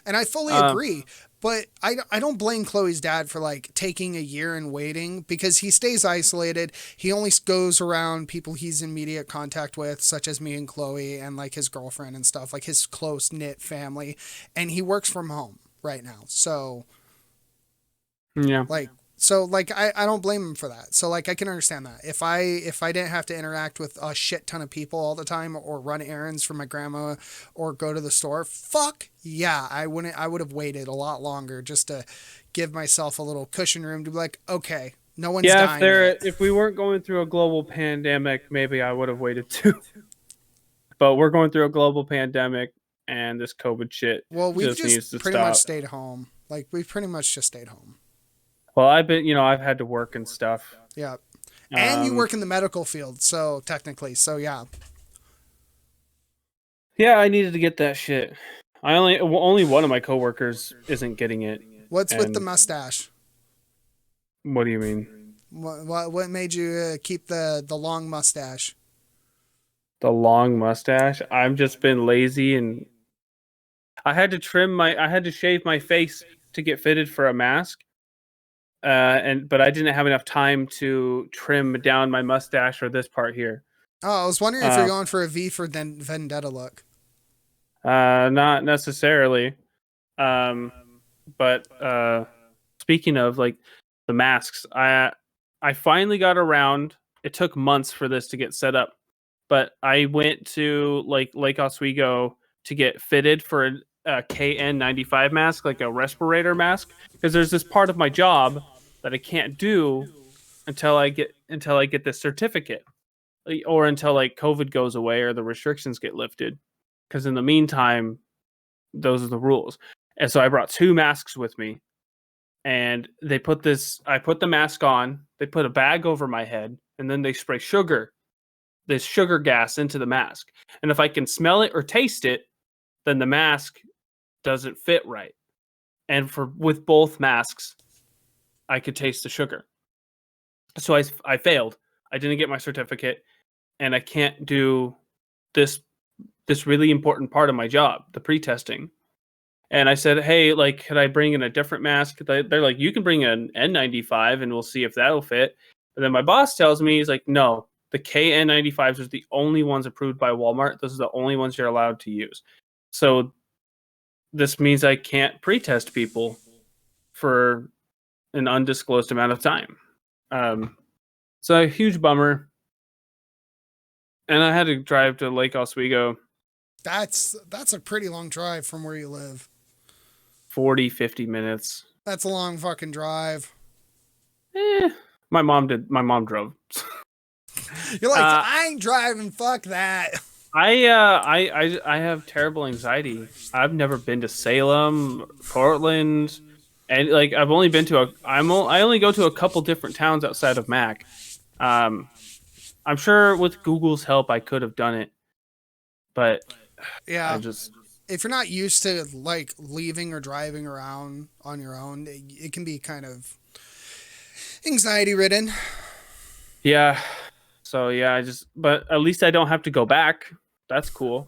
And I fully agree, but I don't blame Chloe's dad for like taking a year and waiting, because he stays isolated. He only goes around people he's in immediate contact with, such as me and Chloe and like his girlfriend and stuff, like his close knit family. And he works from home right now. So yeah, I don't blame him for that. So like, I can understand that. If I didn't have to interact with a shit ton of people all the time, or run errands for my grandma, or go to the store, fuck yeah, I would have waited a lot longer just to give myself a little cushion room to be like, okay, no one's dying yet. If we weren't going through a global pandemic, maybe I would have waited too. But we're going through a global pandemic, and this COVID shit we've just needs to pretty stop. much stayed home. Like, we've pretty much just stayed home. Well, I've had to work and stuff. Yeah. And you work in the medical field, so technically, yeah. Yeah, I needed to get that shit. Only one of my coworkers isn't getting it. What's with the mustache? What do you mean? What made you keep the long mustache? The long mustache? I've just been lazy, and I had to shave my face to get fitted for a mask. But I didn't have enough time to trim down my mustache or this part here. Oh, I was wondering if you're going for a V for Vendetta look. Not necessarily. But speaking of like the masks, I finally got around. It took months for this to get set up, but I went to like Lake Oswego to get fitted for a KN95 mask, like a respirator mask, because there's this part of my job that I can't do until I get this certificate, or until like COVID goes away or the restrictions get lifted. Because in the meantime, those are the rules. And so I brought 2 masks with me, and I put the mask on, they put a bag over my head, and then they spray this sugar gas into the mask. And if I can smell it or taste it, then the mask doesn't fit right. And with both masks, I could taste the sugar. So I failed. I didn't get my certificate, and I can't do this really important part of my job, the pre-testing. And I said, hey, like, could I bring in a different mask? They're like, you can bring an N95 and we'll see if that'll fit. But then my boss tells me, he's like, no, the KN95s are the only ones approved by Walmart. Those are the only ones you're allowed to use. So this means I can't pre-test people for an undisclosed amount of time. So a huge bummer. And I had to drive to Lake Oswego. That's a pretty long drive from where you live. 40-50 minutes. That's a long fucking drive. My mom drove. You're like, I ain't driving, fuck that. I have terrible anxiety. I've never been to Salem, Portland, and like I've only been to I only go to a couple different towns outside of Mac. I'm sure with Google's help I could have done it, but yeah, if you're not used to like leaving or driving around on your own, it can be kind of anxiety ridden. Yeah. So yeah, but at least I don't have to go back. That's cool.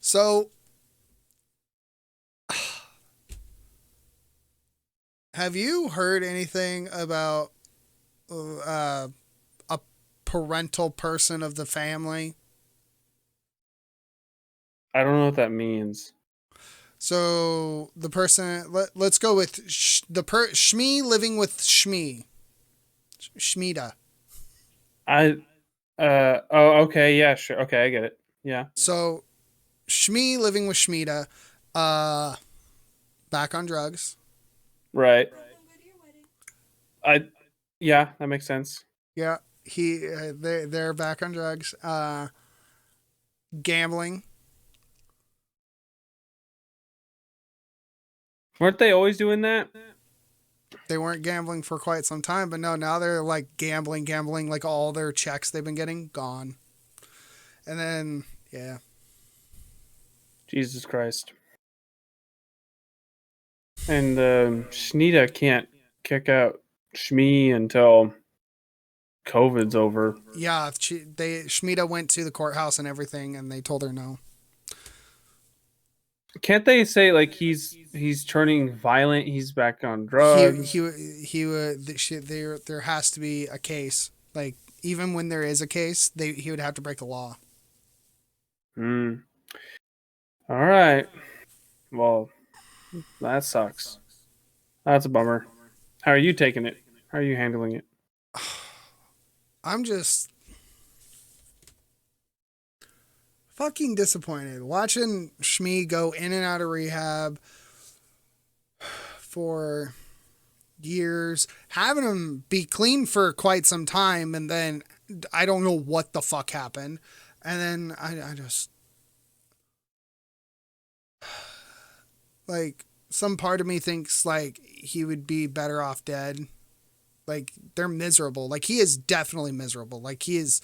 So have you heard anything about a parental person of the family I don't know what that means. So the person, let's go with Shmee living with Shmee. Shmita. Oh, okay, yeah, sure. Okay, I get it. Yeah. So Shmee living with Shmita, back on drugs. Right. Yeah, that makes sense. Yeah, they're back on drugs. Gambling. Weren't they always doing that? They weren't gambling for quite some time, but no, now they're like gambling, like all their checks they've been getting gone. And then, yeah. Jesus Christ. And Shnita can't kick out Shmi until COVID's over. Yeah, Shmita went to the courthouse and everything, and they told her no. Can't they say like he's turning violent? He's back on drugs. There has to be a case. Like even when there is a case, he would have to break the law. All right. Well, that sucks. That's a bummer. How are you taking it? How are you handling it? I'm just fucking disappointed watching Shmi go in and out of rehab for years, having him be clean for quite some time, and then I don't know what the fuck happened, and then I just like some part of me thinks like he would be better off dead. Like they're miserable. Like he is definitely miserable. Like he is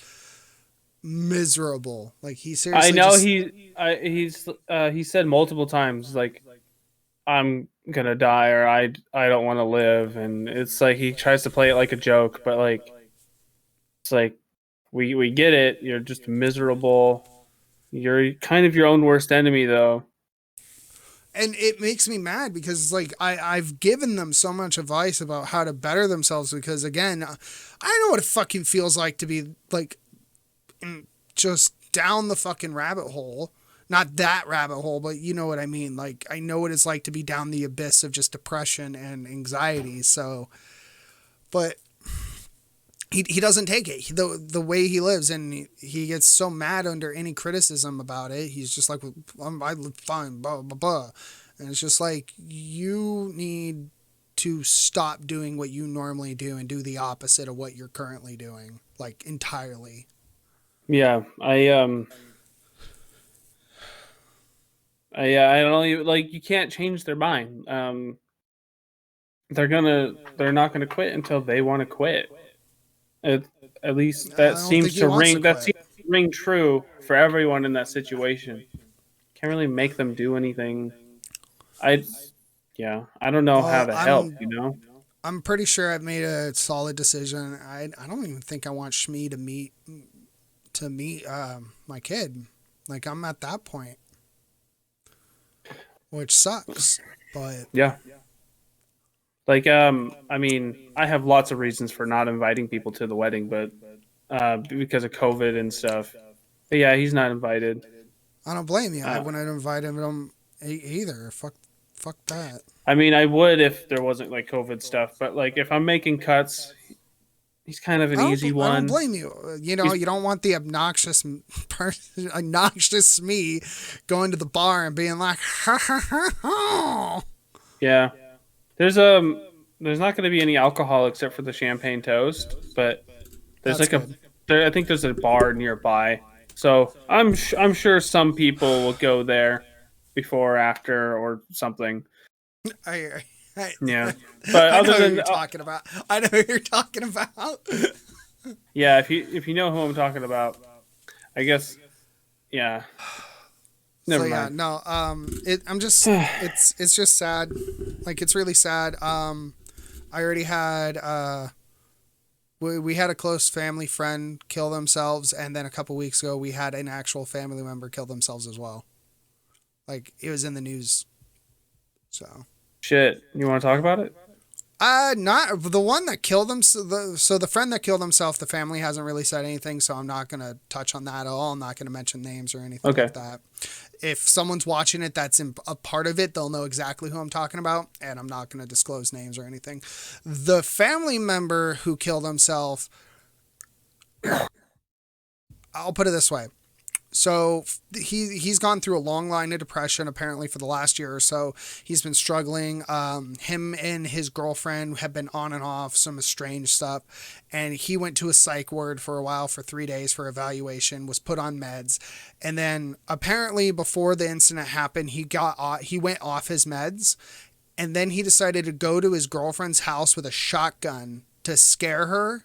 miserable. Like he seriously. I know he said multiple times like I'm gonna die or I don't want to live, and it's like he tries to play it like a joke, but like it's like we get it. You're just miserable. You're kind of your own worst enemy, though. And it makes me mad because like I've given them so much advice about how to better themselves, because again, I know what it fucking feels like to be like just down the fucking rabbit hole. Not that rabbit hole, but you know what I mean. Like I know what it's like to be down the abyss of just depression and anxiety. So, but he doesn't take it. The way he lives, and he gets so mad under any criticism about it. He's just like, I live fine, blah, blah, blah. And it's just like, you need to stop doing what you normally do and do the opposite of what you're currently doing, like entirely. Yeah, I don't even, like, you can't change their mind. They're not gonna quit until they want to quit. At least that seems to ring true for everyone in that situation. Can't really make them do anything. I don't know how to help. I'm pretty sure I've made a solid decision. I don't even think I want Shmi to meet my kid. Like I'm at that point, which sucks. But yeah. Like, I mean, I have lots of reasons for not inviting people to the wedding, but because of COVID and stuff. But yeah, he's not invited. I don't blame you. I wouldn't invite him either. Fuck that. I mean, I would if there wasn't like COVID stuff, but like if I'm making cuts, he's kind of an easy one. I don't blame you. You know, you don't want the obnoxious me going to the bar and being like, ha ha ha ha. Yeah. There's not going to be any alcohol except for the champagne toast, but there's I think there's a bar nearby, so I'm sure some people will go there before or after or something. Yeah, but I know who you're talking about. I know who you're talking about. Yeah, if you know who I'm talking about, I guess. Yeah. Never mind. Yeah, no. It's just sad. Like it's really sad. I already had we had a close family friend kill themselves, and then a couple weeks ago we had an actual family member kill themselves as well. Like it was in the news. So shit. You want to talk about it? Not the one that killed him. So the friend that killed himself, the family hasn't really said anything, so I'm not going to touch on that at all. I'm not going to mention names or anything like that. If someone's watching it that's a part of it, they'll know exactly who I'm talking about, and I'm not going to disclose names or anything. The family member who killed himself, I'll put it this way. So he's gone through a long line of depression apparently for the last year or so. He's been struggling. Him and his girlfriend have been on and off, some estranged stuff. And he went to a psych ward for a while for 3 days for evaluation, was put on meds. And then apparently before the incident happened, he went off his meds. And then he decided to go to his girlfriend's house with a shotgun to scare her.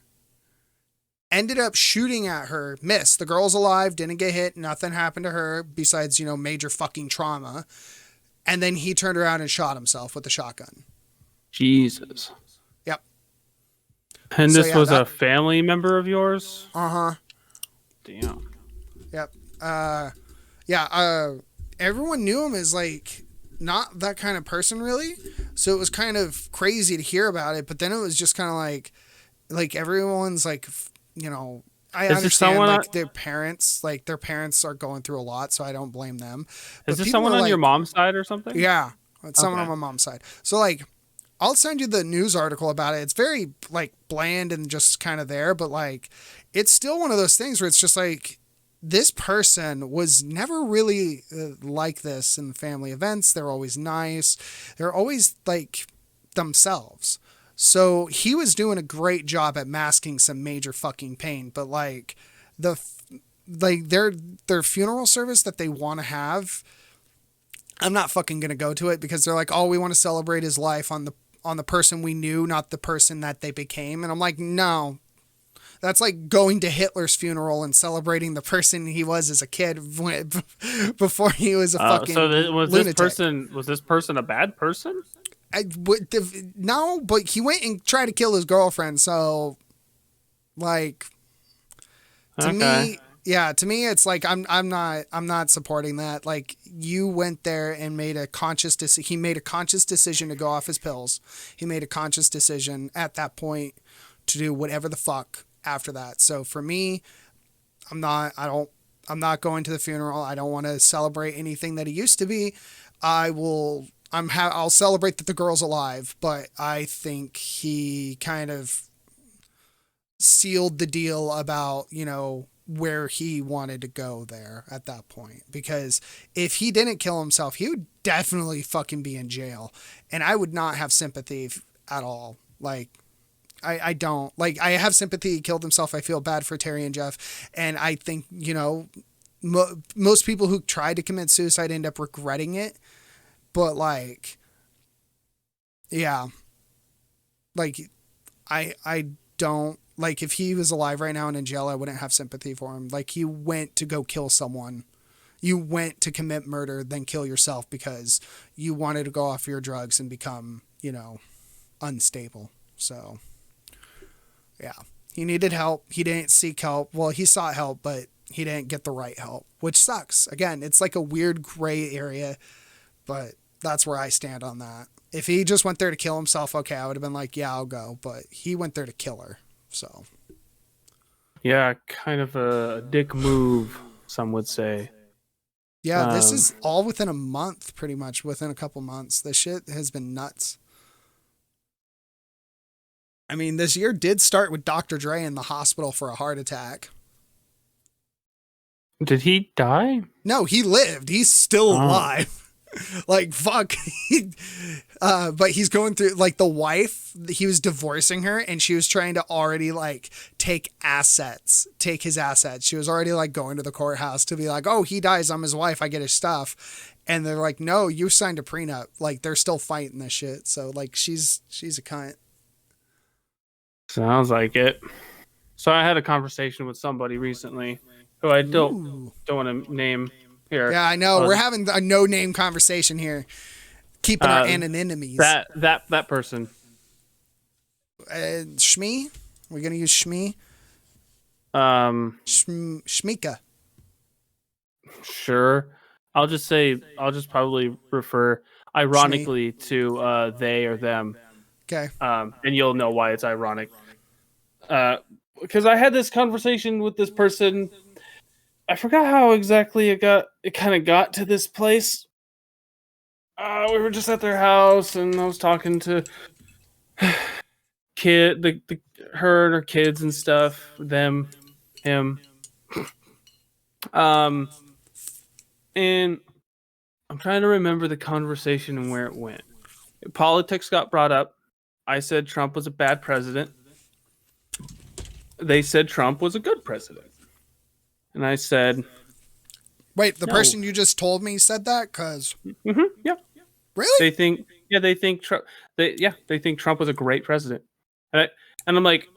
Ended up shooting at her, missed. The girl's alive, didn't get hit, nothing happened to her besides, major fucking trauma. And then he turned around and shot himself with a shotgun. Jesus. Yep. And this was a family member of yours? Uh-huh. Damn. Yep. Everyone knew him as not that kind of person really. So it was kind of crazy to hear about it, but then it was just kind of like everyone's I understand their parents are going through a lot, so I don't blame them. Is this someone on your mom's side or something? Yeah, it's someone on my mom's side. So I'll send you the news article about it. It's very bland and just kind of there, but it's still one of those things where it's just this person was never really like this in family events. They're always nice. They're always themselves. So he was doing a great job at masking some major fucking pain, but their funeral service that they want to have, I'm not fucking going to go to it because they're oh, we want to celebrate his life on the person we knew, not the person that they became. And I'm no, that's like going to Hitler's funeral and celebrating the person he was as a kid before he was a fucking lunatic. Was this person a bad person? No, but he went and tried to kill his girlfriend. So, to me, it's I'm not supporting that. You went there and made a conscious decision. He made a conscious decision to go off his pills. He made a conscious decision at that point to do whatever the fuck after that. So for me, I'm not going to the funeral. I don't want to celebrate anything that he used to be. I'll celebrate that the girl's alive, but I think he kind of sealed the deal about, where he wanted to go there at that point. Because if he didn't kill himself, he would definitely fucking be in jail. And I would not have sympathy at all. I don't. I have sympathy. He killed himself. I feel bad for Terry and Jeff. And I think, most people who try to commit suicide end up regretting it. But I don't if he was alive right now and in jail, I wouldn't have sympathy for him. He went to go kill someone. You went to commit murder, then kill yourself because you wanted to go off your drugs and become, unstable. So yeah, he needed help. He didn't seek help. Well, he sought help, but he didn't get the right help, which sucks. Again, it's a weird gray area, but that's where I stand on that. If he just went there to kill himself, okay, I would have been yeah, I'll go. But he went there to kill her. So. Yeah, kind of a dick move, some would say. Yeah, this is all within a month, pretty much. Within a couple months. This shit has been nuts. I mean, this year did start with Dr. Dre in the hospital for a heart attack. Did he die? No, he lived. He's still alive. Fuck. But he's going through the wife, he was divorcing her and she was trying to already take his assets. She was already going to the courthouse to be oh, he dies, I'm his wife, I get his stuff. And they're no, you signed a prenup. They're still fighting this shit. So she's a cunt. Sounds like it. So I had a conversation with somebody recently who I don't want to name here. Yeah, I know. We're having a no-name conversation here. Keeping our anonymities. That person. Shmee? We're going to use Shmee? Shmika. Sure. I'll just probably refer ironically to they or them. Okay. And you'll know why it's ironic. Because I had this conversation with this person. I forgot how exactly it kind of got to this place. We were just at their house, and I was talking to her and her kids and stuff, him. And I'm trying to remember the conversation and where it went. Politics got brought up. I said Trump was a bad president. They said Trump was a good president. And I said... Wait, the person you just told me said that? Cause... Mm-hmm, yeah. Really? They think Trump was a great president. And I'm like...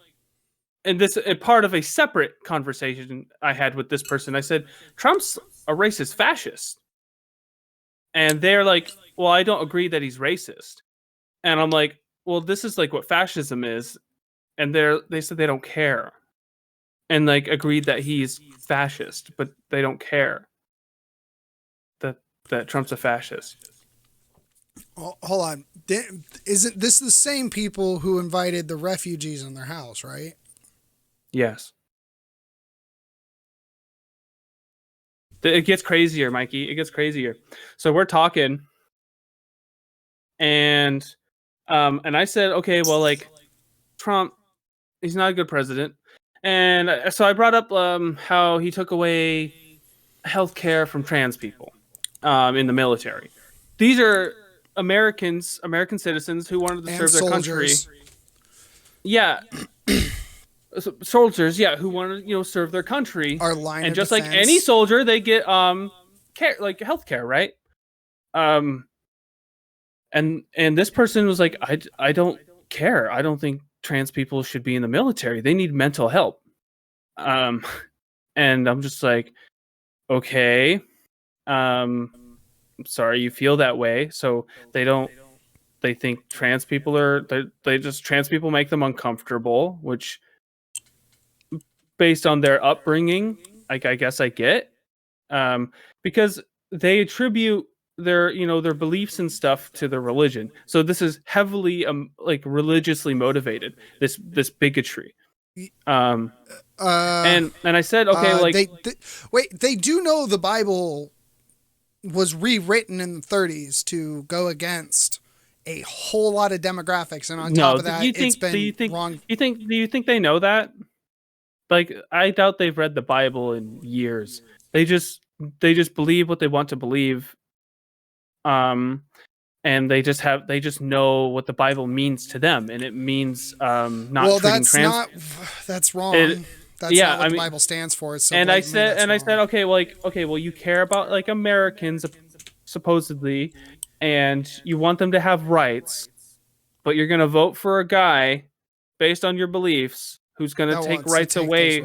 And this is part of a separate conversation I had with this person. I said, Trump's a racist fascist. And they're like, well, I don't agree that he's racist. And I'm like, well, this is like what fascism is. And they said they don't care. And like agreed that he's fascist, but they don't care that Trump's a fascist. Oh, hold on. Isn't this the same people who invited the refugees in their house, right? Yes. It gets crazier, Mikey. It gets crazier. So we're talking, and I said, okay, well, like Trump, he's not a good president, and so I brought up how he took away health care from trans people in the military. These are American citizens who wanted to serve their country. Yeah. Soldiers, who want to, serve their country. Our line and of just defense. Like any soldier, they get care, like health care, right? And this person was like, I don't care. I don't think trans people should be in the military. They need mental help. And I'm just like, okay. I'm sorry you feel that way. So they think trans people trans people make them uncomfortable, which based on their upbringing, I guess I get, because they attribute their beliefs and stuff to their religion. So this is heavily like religiously motivated. This bigotry. And I said, okay, they do know the Bible was rewritten in the 30s to go against a whole lot of demographics, and on top of that, it's been wrong. Do you think they know that? Like, I doubt they've read the Bible in years. They just believe what they want to believe. And they just know what the Bible means to them, and it means not treating trans. That's wrong. That's not what the Bible stands for. So and I said, okay, well, you care about like Americans supposedly, and you want them to have rights, but you're gonna vote for a guy based on your beliefs who's going to take rights away.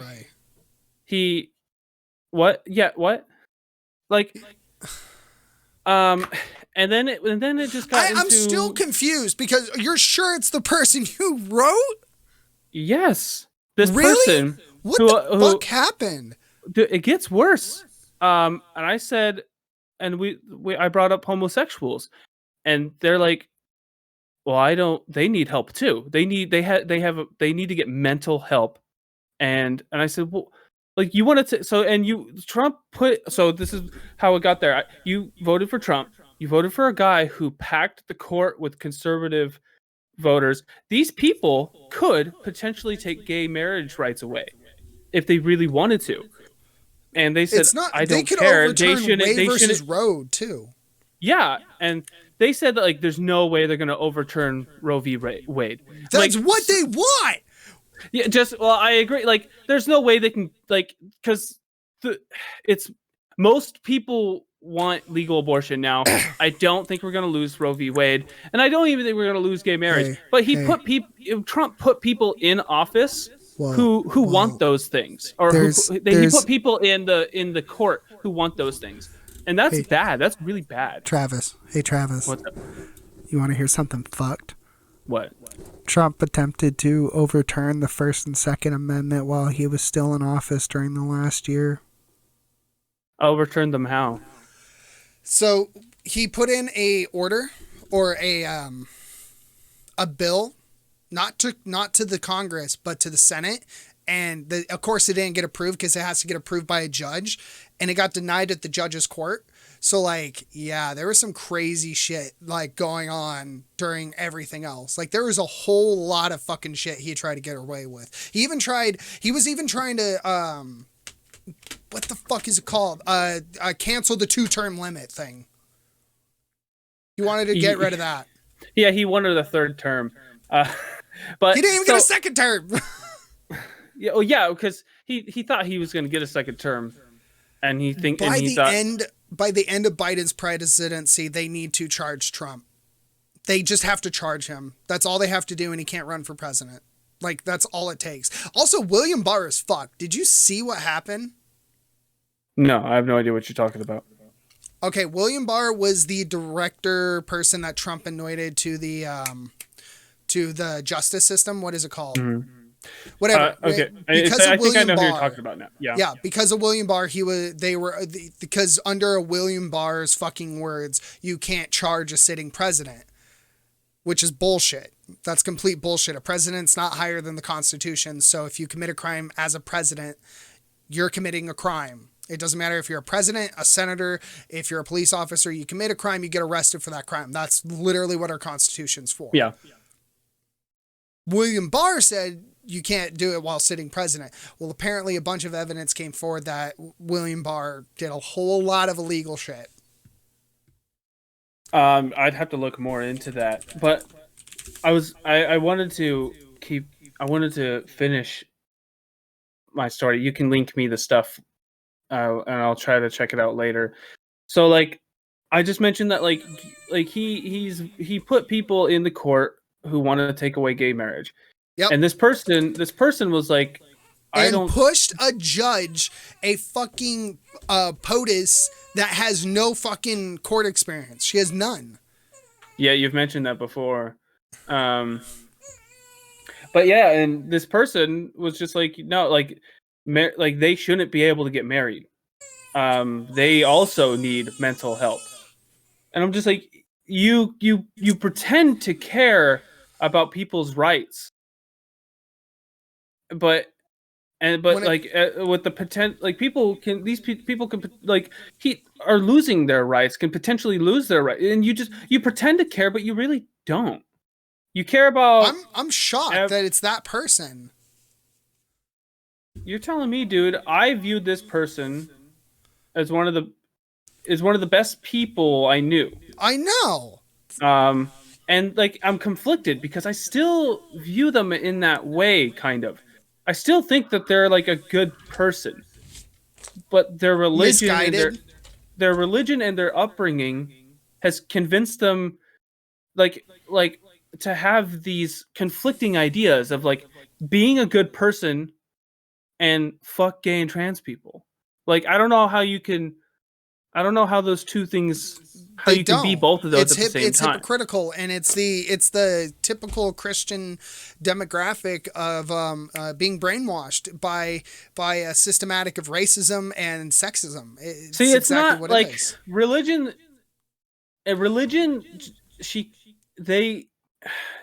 What? Yeah, what? Like, and then it just got I'm still confused because you're sure it's the person you wrote? Yes. This really? person. What the fuck happened? It gets worse. And I said, and I brought up homosexuals, and they're like, well, they need help too. They need to get mental help. And I said, well, like you wanted to, so this is how it got there. You voted for Trump. You voted for a guy who packed the court with conservative voters. These people could potentially take gay marriage rights away if they really wanted to. And they said, I don't care. They shouldn't. Wade versus Roe too. Yeah, and they said that like there's no way they're going to overturn Roe v. Wade. That's what they want. Yeah, I agree. Like, there's no way they can because it's most people want legal abortion now. I don't think we're going to lose Roe v. Wade, and I don't even think we're going to lose gay marriage. But Trump put people in office who want those things, or he put people in the court who want those things. And that's bad. That's really bad. Travis. Hey, Travis. What's up? You want to hear something fucked? What? Trump attempted to overturn the First and Second Amendment while he was still in office during the last year. Overturn them how? So he put in a order or a a bill, not to the Congress, but to the Senate. And of course it didn't get approved because it has to get approved by a judge, and it got denied at the judge's court. So like, yeah, there was some crazy shit like going on during everything else. Like there was a whole lot of fucking shit he tried to get away with. He was even trying to, what the fuck is it called? Cancel the 2-term limit thing. He wanted to get rid of that. Yeah, he wanted a 3rd term. But he didn't even get a 2nd term. Yeah, because he thought he was going to get a 2nd term, and by the end of Biden's presidency, they need to charge Trump. They just have to charge him. That's all they have to do, and he can't run for president. Like that's all it takes. Also, William Barr is fucked. Did you see what happened? No, I have no idea what you're talking about. Okay, William Barr was the director person that Trump anointed to the justice system. What is it called? Mm-hmm. Whatever. Okay, I think I know who you're talking about now. Yeah, because of William Barr, because under William Barr's fucking words, you can't charge a sitting president, which is bullshit. That's complete bullshit. A president's not higher than the Constitution, so if you commit a crime as a president, you're committing a crime. It doesn't matter if you're a president, a senator, if you're a police officer, you commit a crime, you get arrested for that crime. That's literally what our Constitution's for. Yeah. William Barr said you can't do it while sitting president. Well, apparently a bunch of evidence came forward that William Barr did a whole lot of illegal shit. I'd have to look more into that, but I wanted to finish my story. You can link me the stuff, and I'll try to check it out later. So like, I just mentioned that like he put people in the court who wanted to take away gay marriage. Yep. And this person was like, pushed a judge, a fucking POTUS that has no fucking court experience. She has none. Yeah, you've mentioned that before. But yeah, and this person was just like, no, like they shouldn't be able to get married. They also need mental help. And I'm just like, you pretend to care about people's rights. But with the potential, like people can like are losing their rights, can potentially lose their right, and you pretend to care, but you really don't. You care about. I'm shocked that it's that person. You're telling me, dude? I viewed this person as one of the best people I knew. I know. And like I'm conflicted because I still view them in that way, kind of. I still think that they're like a good person, but their religion and their religion and their upbringing has convinced them like to have these conflicting ideas of like being a good person and fuck gay and trans people. Like I don't know how those two things can be both of those at the same time. It's hypocritical, and it's the typical Christian demographic of being brainwashed by a systematic of racism and sexism. It's exactly not what like it is. Religion. They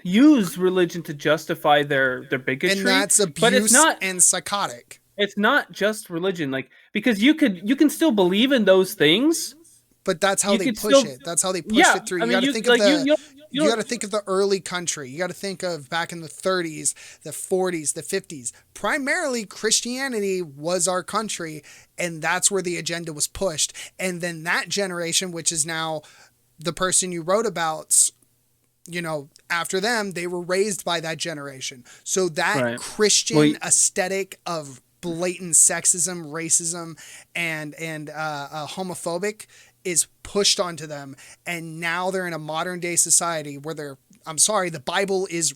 use religion to justify their bigotry, and that's abuse, but it's not and psychotic. It's not just religion, like because you can still believe in those things, but that's how they push it. That's how they push it through. You got to think of you got to think of the early country. You got to think of back in the 30s, the 40s, the 50s. Primarily, Christianity was our country, and that's where the agenda was pushed. And then that generation, which is now the person you wrote about, you know, after them, they were raised by that generation. So that Christian aesthetic of blatant sexism, racism, and homophobic is pushed onto them, and now they're in a modern day society where the Bible is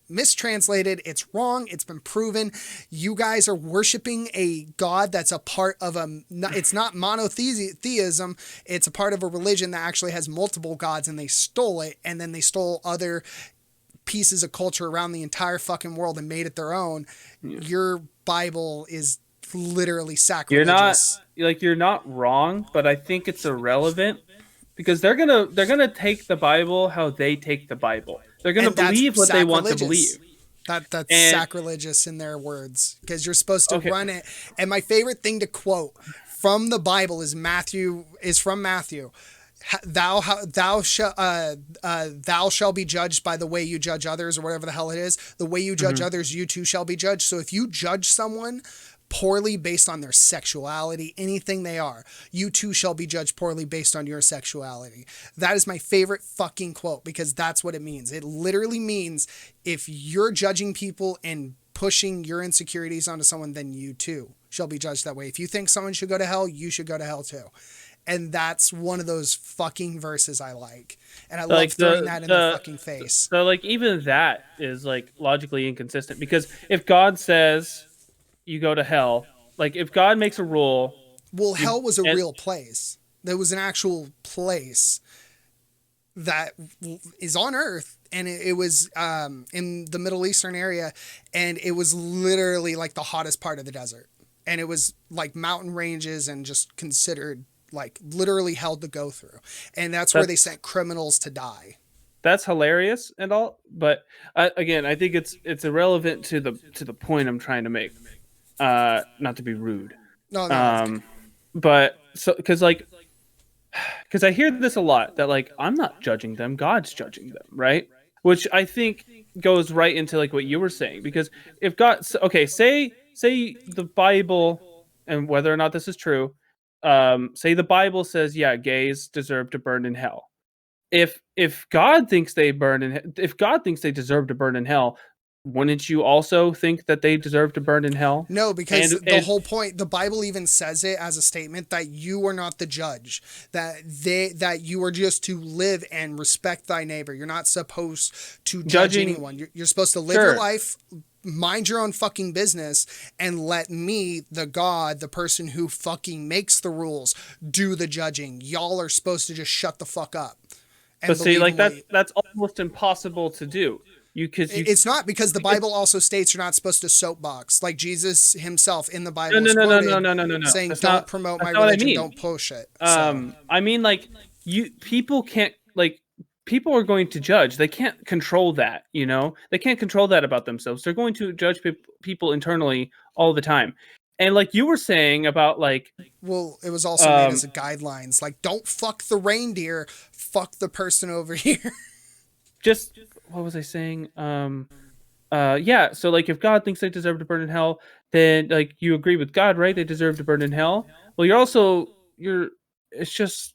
mistranslated. It's wrong. It's been proven. You guys are worshiping a God that's a part of it's not monotheism. It's a part of a religion that actually has multiple gods, and they stole it, and then they stole other pieces of culture around the entire fucking world and made it their own. Yeah. Your Bible is literally sacrilegious. You're not wrong, but I think it's irrelevant because they're gonna take the Bible how they take the Bible. They're gonna believe what they want to believe. That's sacrilegious in their words, because you're supposed to run it. And my favorite thing to quote from the Bible is from Matthew. Thou shall be judged by the way you judge others, or whatever the hell it is. The way you judge others, you too shall be judged. So if you judge someone poorly based on their sexuality, anything they are, you too shall be judged poorly based on your sexuality. That is my favorite fucking quote, because that's what it means. It literally means if you're judging people and pushing your insecurities onto someone, then you too shall be judged that way. If you think someone should go to hell, you should go to hell too. And that's one of those fucking verses I like. And I love throwing that in their fucking face. So like even that is like logically inconsistent, because if God says you go to hell, like if God makes a rule. Well, hell was a real place. There was an actual place that is on earth. And it was in the Middle Eastern area. And it was literally like the hottest part of the desert. And it was like mountain ranges and just considered like literally hell to go through. And that's where they sent criminals to die. That's hilarious and all. But again, I think it's irrelevant to the point I'm trying to make. Not to be rude. No. But so, because I hear this a lot, that like, I'm not judging them, God's judging them, right? Which I think goes right into like what you were saying, because if God, okay, say the Bible, and whether or not this is true, say the Bible says, yeah, gays deserve to burn in hell. If God thinks they deserve to burn in hell, wouldn't you also think that they deserve to burn in hell? No, because the whole point, the Bible even says it as a statement that you are not the judge, that you are just to live and respect thy neighbor. You're not supposed to judge anyone. You're supposed to live your life, mind your own fucking business, and let me, the God, the person who fucking makes the rules, do the judging. Y'all are supposed to just shut the fuck up. But see, like that's almost impossible to do. It's not, because the Bible also states you're not supposed to soapbox. Like Jesus himself in the Bible no, saying that's don't not, promote that's my not religion, what I mean. don't push it. I mean, like people can't, like, people are going to judge. They can't control that, you know? They can't control that about themselves. They're going to judge people internally all the time. And like you were saying about like... Well, it was also made as a guidelines. Like, don't fuck the reindeer, fuck the person over here. Just, what was I saying? Yeah, so like if God thinks they deserve to burn in hell, then like you agree with God, right? They deserve to burn in hell. Well, it's just...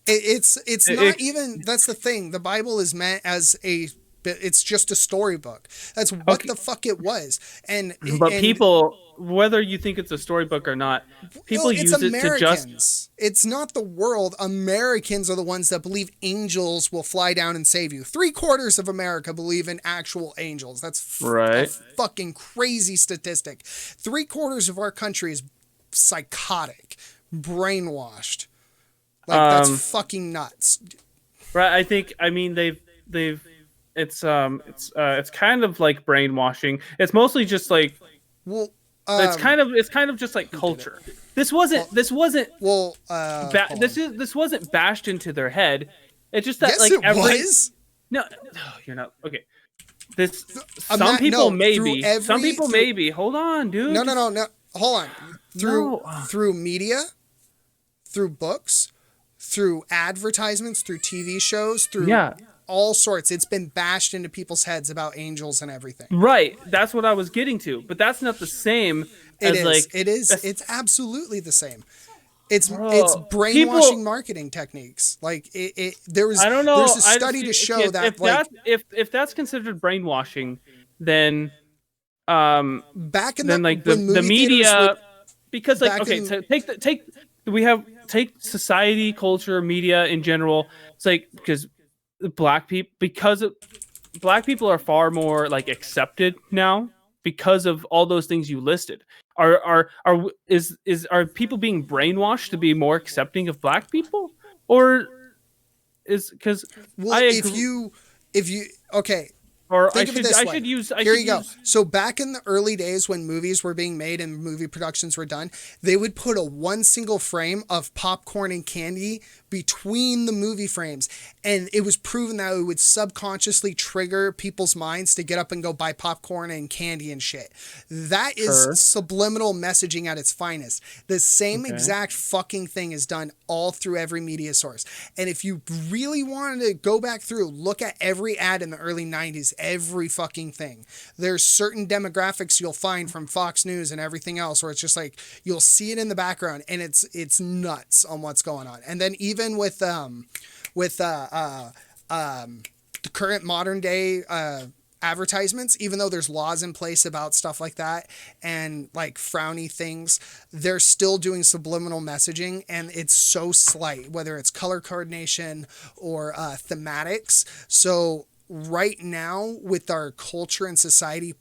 It's not even, that's the thing. The Bible is meant as it's just a storybook. That's what the fuck it was. But people, whether you think it's a storybook or not, people use it to just... It's not the world. Americans are the ones that believe angels will fly down and save you. 3/4 of America believe in actual angels. That's right. A fucking crazy statistic. 3/4 of our country is psychotic, brainwashed. Like, that's fucking nuts. Right. I mean, it's kind of like brainwashing. It's mostly just like, it's kind of just like culture. This wasn't bashed into their head. It's just that, yes, like, it was. No, you're not okay. Some people maybe. Hold on, dude. No. Hold on. Through media, through books, through advertisements, through TV shows, through all sorts. It's been bashed into people's heads about angels and everything. Right. That's what I was getting to. But that's not the same as like... It is. It's absolutely the same. It's brainwashing marketing techniques. Like there's a study to show that if that's considered brainwashing, then back in the media, because like, okay, take society, culture, media in general. It's like, because black people are far more like accepted now because of all those things you listed. Are people being brainwashed to be more accepting of black people, or is because if you okay. Or Think of it this way. Here you go. So back in the early days when movies were being made and movie productions were done, they would put one single frame of popcorn and candy between the movie frames, and it was proven that it would subconsciously trigger people's minds to get up and go buy popcorn and candy and shit. That is subliminal messaging at its finest. The same exact fucking thing is done all through every media source. And if you really wanted to go back through, look at every ad in the early 90s, every fucking thing. There's certain demographics you'll find from Fox News and everything else where it's just like you'll see it in the background, and it's nuts on what's going on. And then even with the current modern day advertisements, even though there's laws in place about stuff like that and like frowny things, they're still doing subliminal messaging, and it's so slight, whether it's color coordination or thematics. So right now, with our culture and society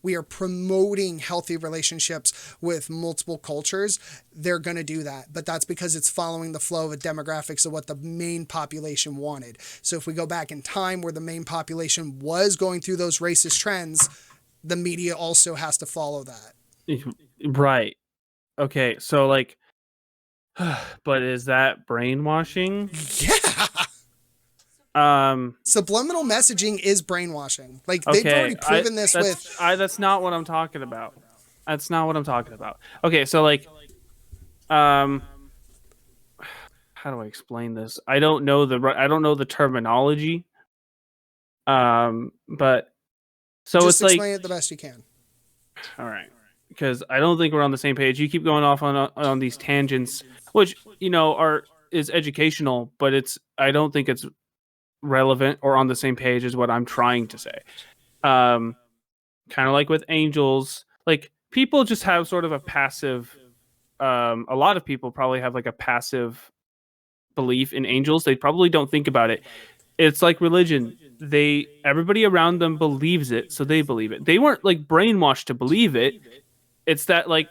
we are promoting healthy relationships with multiple cultures, they're going to do that. But that's because it's following the flow of demographics of what the main population wanted. So if we go back in time where the main population was going through those racist trends, the media also has to follow that. Right. Okay. So like, but is that brainwashing? Yeah. Subliminal messaging is brainwashing. Like they've already proven this with. That's not what I'm talking about. That's not what I'm talking about. Okay, so like, how do I explain this? I don't know the terminology. But so just it's like explain it the best you can. All right, because I don't think we're on the same page. You keep going off on these tangents, which is educational, but I don't think it's relevant or on the same page as what I'm trying to say. Kind of like with angels, like people just have sort of a passive, a lot of people probably have like a passive belief in angels. They probably don't think about it. It's like religion. Everybody around them believes it, so they believe it. They weren't like brainwashed to believe it. It's that like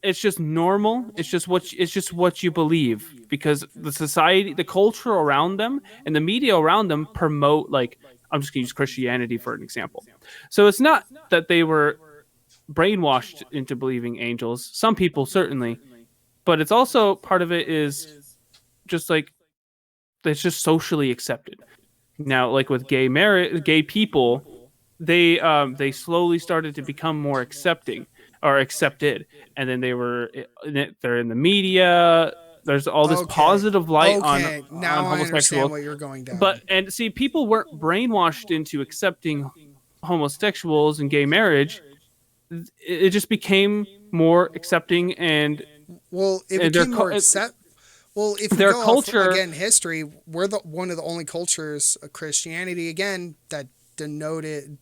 it's just normal. It's just what you believe, because the society, the culture around them, and the media around them promote, like, I'm just gonna use Christianity for an example. So it's not that they were brainwashed into believing angels. Some people certainly, but it's also part of it is just like it's just socially accepted. Now, like with gay people, they slowly started to become more accepting. Or accepted, and then they're in the media. There's all this positive light on now homosexuals. I understand what you're going down. But and see, people weren't brainwashed into accepting homosexuals and gay marriage. It just became more accepting, and it became more accept. Well, if their go culture off, again, history, we're one of the only cultures of Christianity again that promoted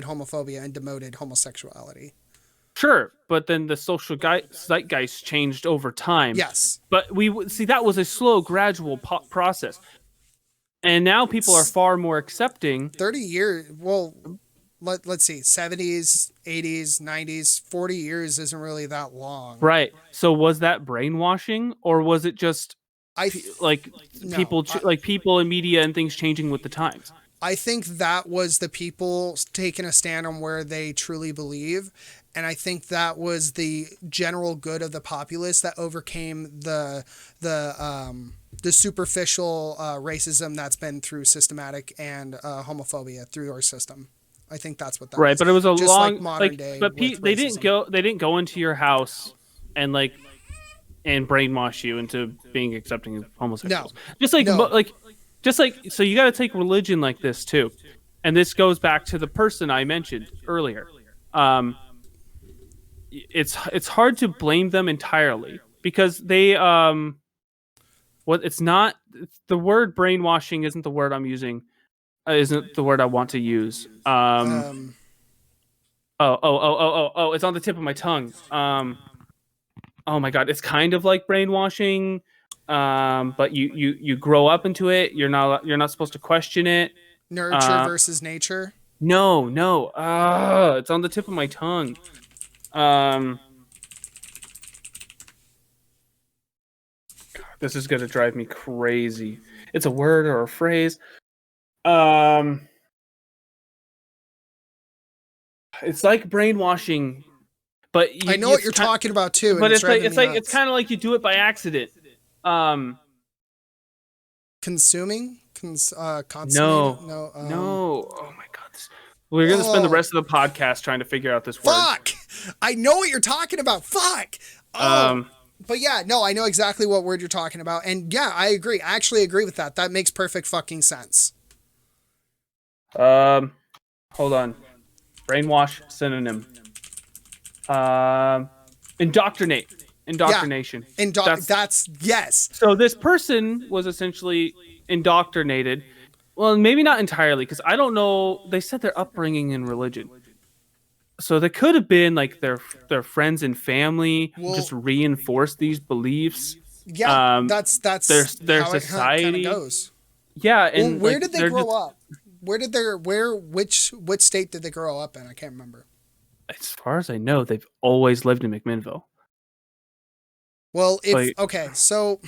homophobia and demoted homosexuality. Sure, but then the social zeitgeist changed over time. Yes, but we see that was a slow, gradual process, and now people are far more accepting. 30 years. Well, let's see, 70s, 80s, 90s, 40 years isn't really that long, right? So was that brainwashing, or was it just? People in media and things changing with the times. I think that was the people taking a stand on where they truly believe, and I think that was the general good of the populace that overcame the superficial racism that's been through systematic and homophobia through our system. I think that's what that right, was. But it was a just long like modern day. But they didn't go into your house and brainwash you into being accepting of homosexuals. No. So you got to take religion like this too, and this goes back to the person I mentioned earlier. It's hard to blame them entirely because they it's not the word brainwashing isn't the word I'm using, isn't the word I want to use. It's on the tip of my tongue. Oh my god, it's kind of like brainwashing, but you grow up into it. You're not supposed to question it. Nurture versus nature. No, it's on the tip of my tongue. God, this is gonna drive me crazy. It's a word or a phrase. It's like brainwashing. but I know what you're talking about too. But it's it's kind of like you do it by accident. Consuming? No. No. No. Oh my god. We're gonna spend the rest of the podcast trying to figure out this word. Fuck! I know what you're talking about. Fuck! Oh. But yeah, no, I know exactly what word you're talking about. And yeah, I agree. I actually agree with that. That makes perfect fucking sense. Hold on. Brainwash synonym. Indoctrinate. Indoctrination. Yeah. That's yes. So this person was essentially indoctrinated. Well, maybe not entirely, because I don't know. They said their upbringing in religion. So they could have been like their friends and family just reinforce these beliefs. Yeah, that's their how society it goes. Yeah, and where did they grow up? Which state did they grow up in? I can't remember. As far as I know, they've always lived in McMinnville. Well, okay, so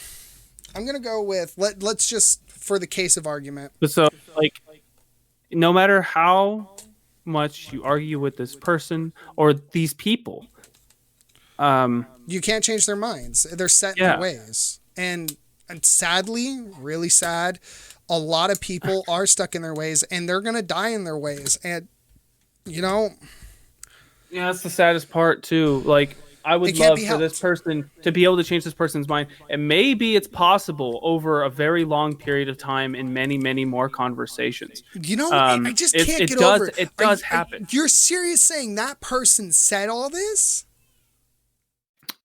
I'm gonna go with let's just for the case of argument. So no matter how much you argue with this person or these people, you can't change their minds. They're set in their ways, and sadly, really sad, a lot of people are stuck in their ways, and they're gonna die in their ways. And yeah, that's the saddest part too. Like, I would love for this person to be able to change this person's mind, and maybe it's possible over a very long period of time in many, many more conversations. I just can't get over it. It does happen. You're serious saying that person said all this?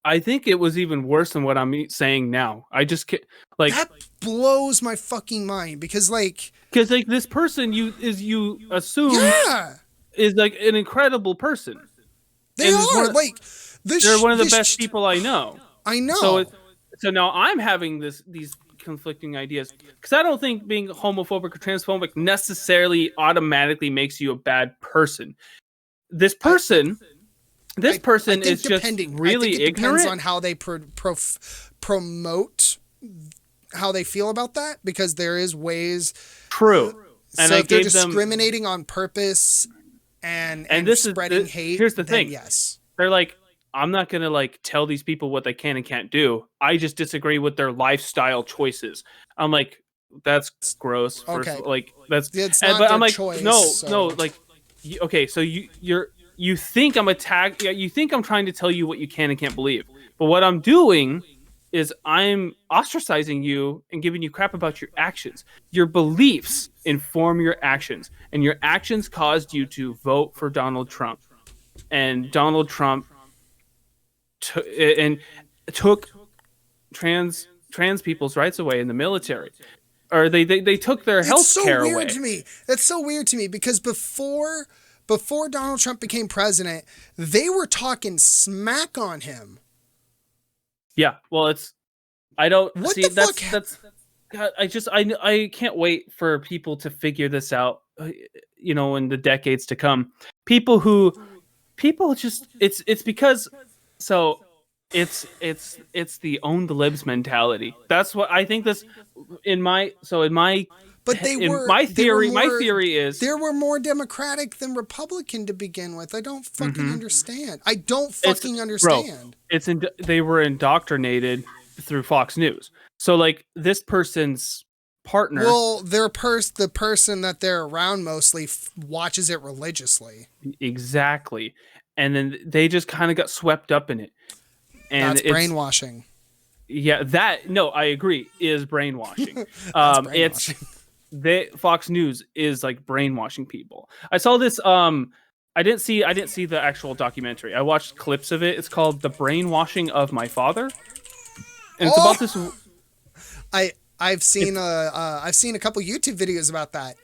I think it was even worse than what I'm saying now. I just can't, that blows my fucking mind because this person you assume is like an incredible person. They are they're one of the best people I know. I know. So now I'm having these conflicting ideas because I don't think being homophobic or transphobic necessarily automatically makes you a bad person. This person is just really ignorant. Depends on how they promote how they feel about that, because there is ways. True. And so if they're discriminating on purpose and spreading hate. Here's the thing. Yes. They're like, I'm not going to tell these people what they can and can't do. I just disagree with their lifestyle choices. I'm like, that's gross. Okay. It's not but their I'm like, choice, no. Okay. So you think I'm you think I'm trying to tell you what you can and can't believe. But what I'm doing is I'm ostracizing you and giving you crap about your actions. Your beliefs inform your actions, and your actions caused you to vote for Donald Trump. And Donald Trump took trans people's rights away in the military, or they took their health care away. That's so weird to me because before Donald Trump became president, they were talking smack on him. Yeah, well, I can't wait for people to figure this out, in the decades to come. It's the own the libs mentality. That's what I think my theory is they were more Democratic than Republican to begin with. I don't fucking understand. I don't fucking understand. Bro, they were indoctrinated through Fox News. So this person's partner. Well, the person that they're around mostly watches it religiously. Exactly, and then they just kind of got swept up in it. And that's brainwashing. Yeah, I agree, is brainwashing. Brainwashing. Fox News is brainwashing people. I saw this. I didn't see the actual documentary. I watched clips of it. It's called "The Brainwashing of My Father," and it's about this. I've seen a couple YouTube videos about that.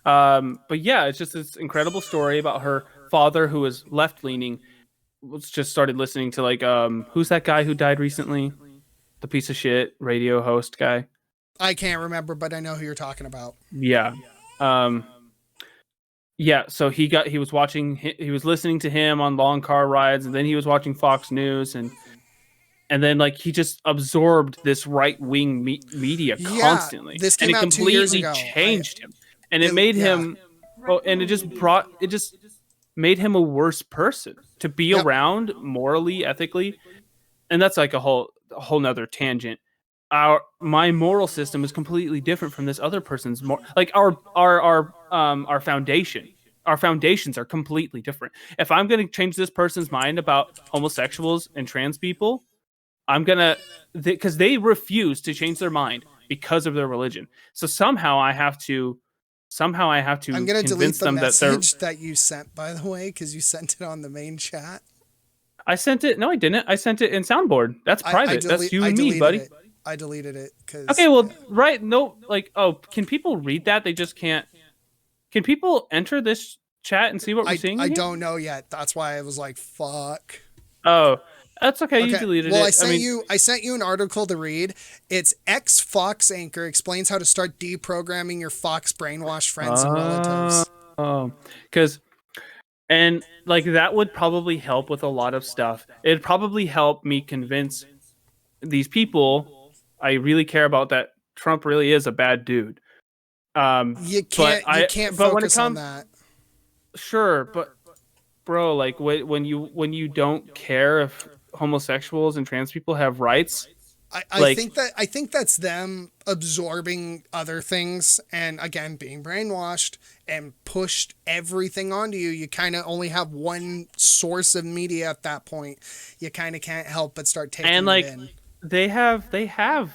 But yeah, it's just this incredible story about her father who was left leaning. Just started listening to who's that guy who died recently? The piece of shit radio host guy. I can't remember, but I know who you're talking about. Yeah. Yeah, so he was listening to him on long car rides, and then he was watching Fox News, and then he just absorbed this right-wing media constantly. This came out 2 years ago. Changed him. And it made him and it just made him a worse person to be around morally, ethically. And that's like a whole nother tangent. My moral system is completely different from this other person's like our foundation. Our foundations are completely different. If I'm going to change this person's mind about homosexuals and trans people, I'm going to, because they refuse to change their mind because of their religion. So somehow I have to I'm going to delete the message that that you sent, by the way, because you sent it on the main chat. I sent it. No, I didn't. I sent it in Soundboard. That's private. That's you and me, buddy. I deleted it. Okay, well, right. No, like, oh, can people read that? They just can't. Can people enter this chat and see what we're seeing? I don't know yet. That's why I was like, fuck. Oh, that's okay. You deleted it. Well, I sent you an article to read. It's Fox Anchor explains how to start deprogramming your Fox brainwashed friends and relatives. Oh, and like that would probably help with a lot of stuff. It'd probably help me convince these people I really care about that Trump really is a bad dude. You can't focus on that. Sure, but bro, like when you don't care if homosexuals and trans people have rights, I think that's them absorbing other things and again being brainwashed and pushed everything onto you. You kind of only have one source of media at that point. You kind of can't help but start taking and like it in. they have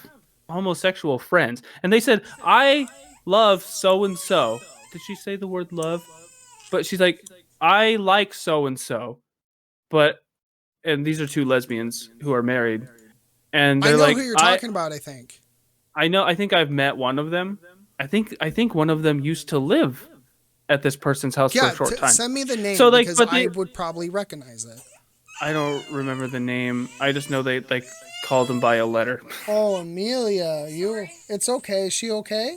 homosexual friends, and they said, I love so and so. Did she say the word love? But she's like, I like so and so, and these are two lesbians who are married, and they're like, I know who you're talking about. I think I've met one of them. I think one of them used to live at this person's house for a short time. Send me the name, so like, because I would probably recognize it. I don't remember the name. I just know they like called him by a letter. Oh, Amelia, it's okay. Is she okay?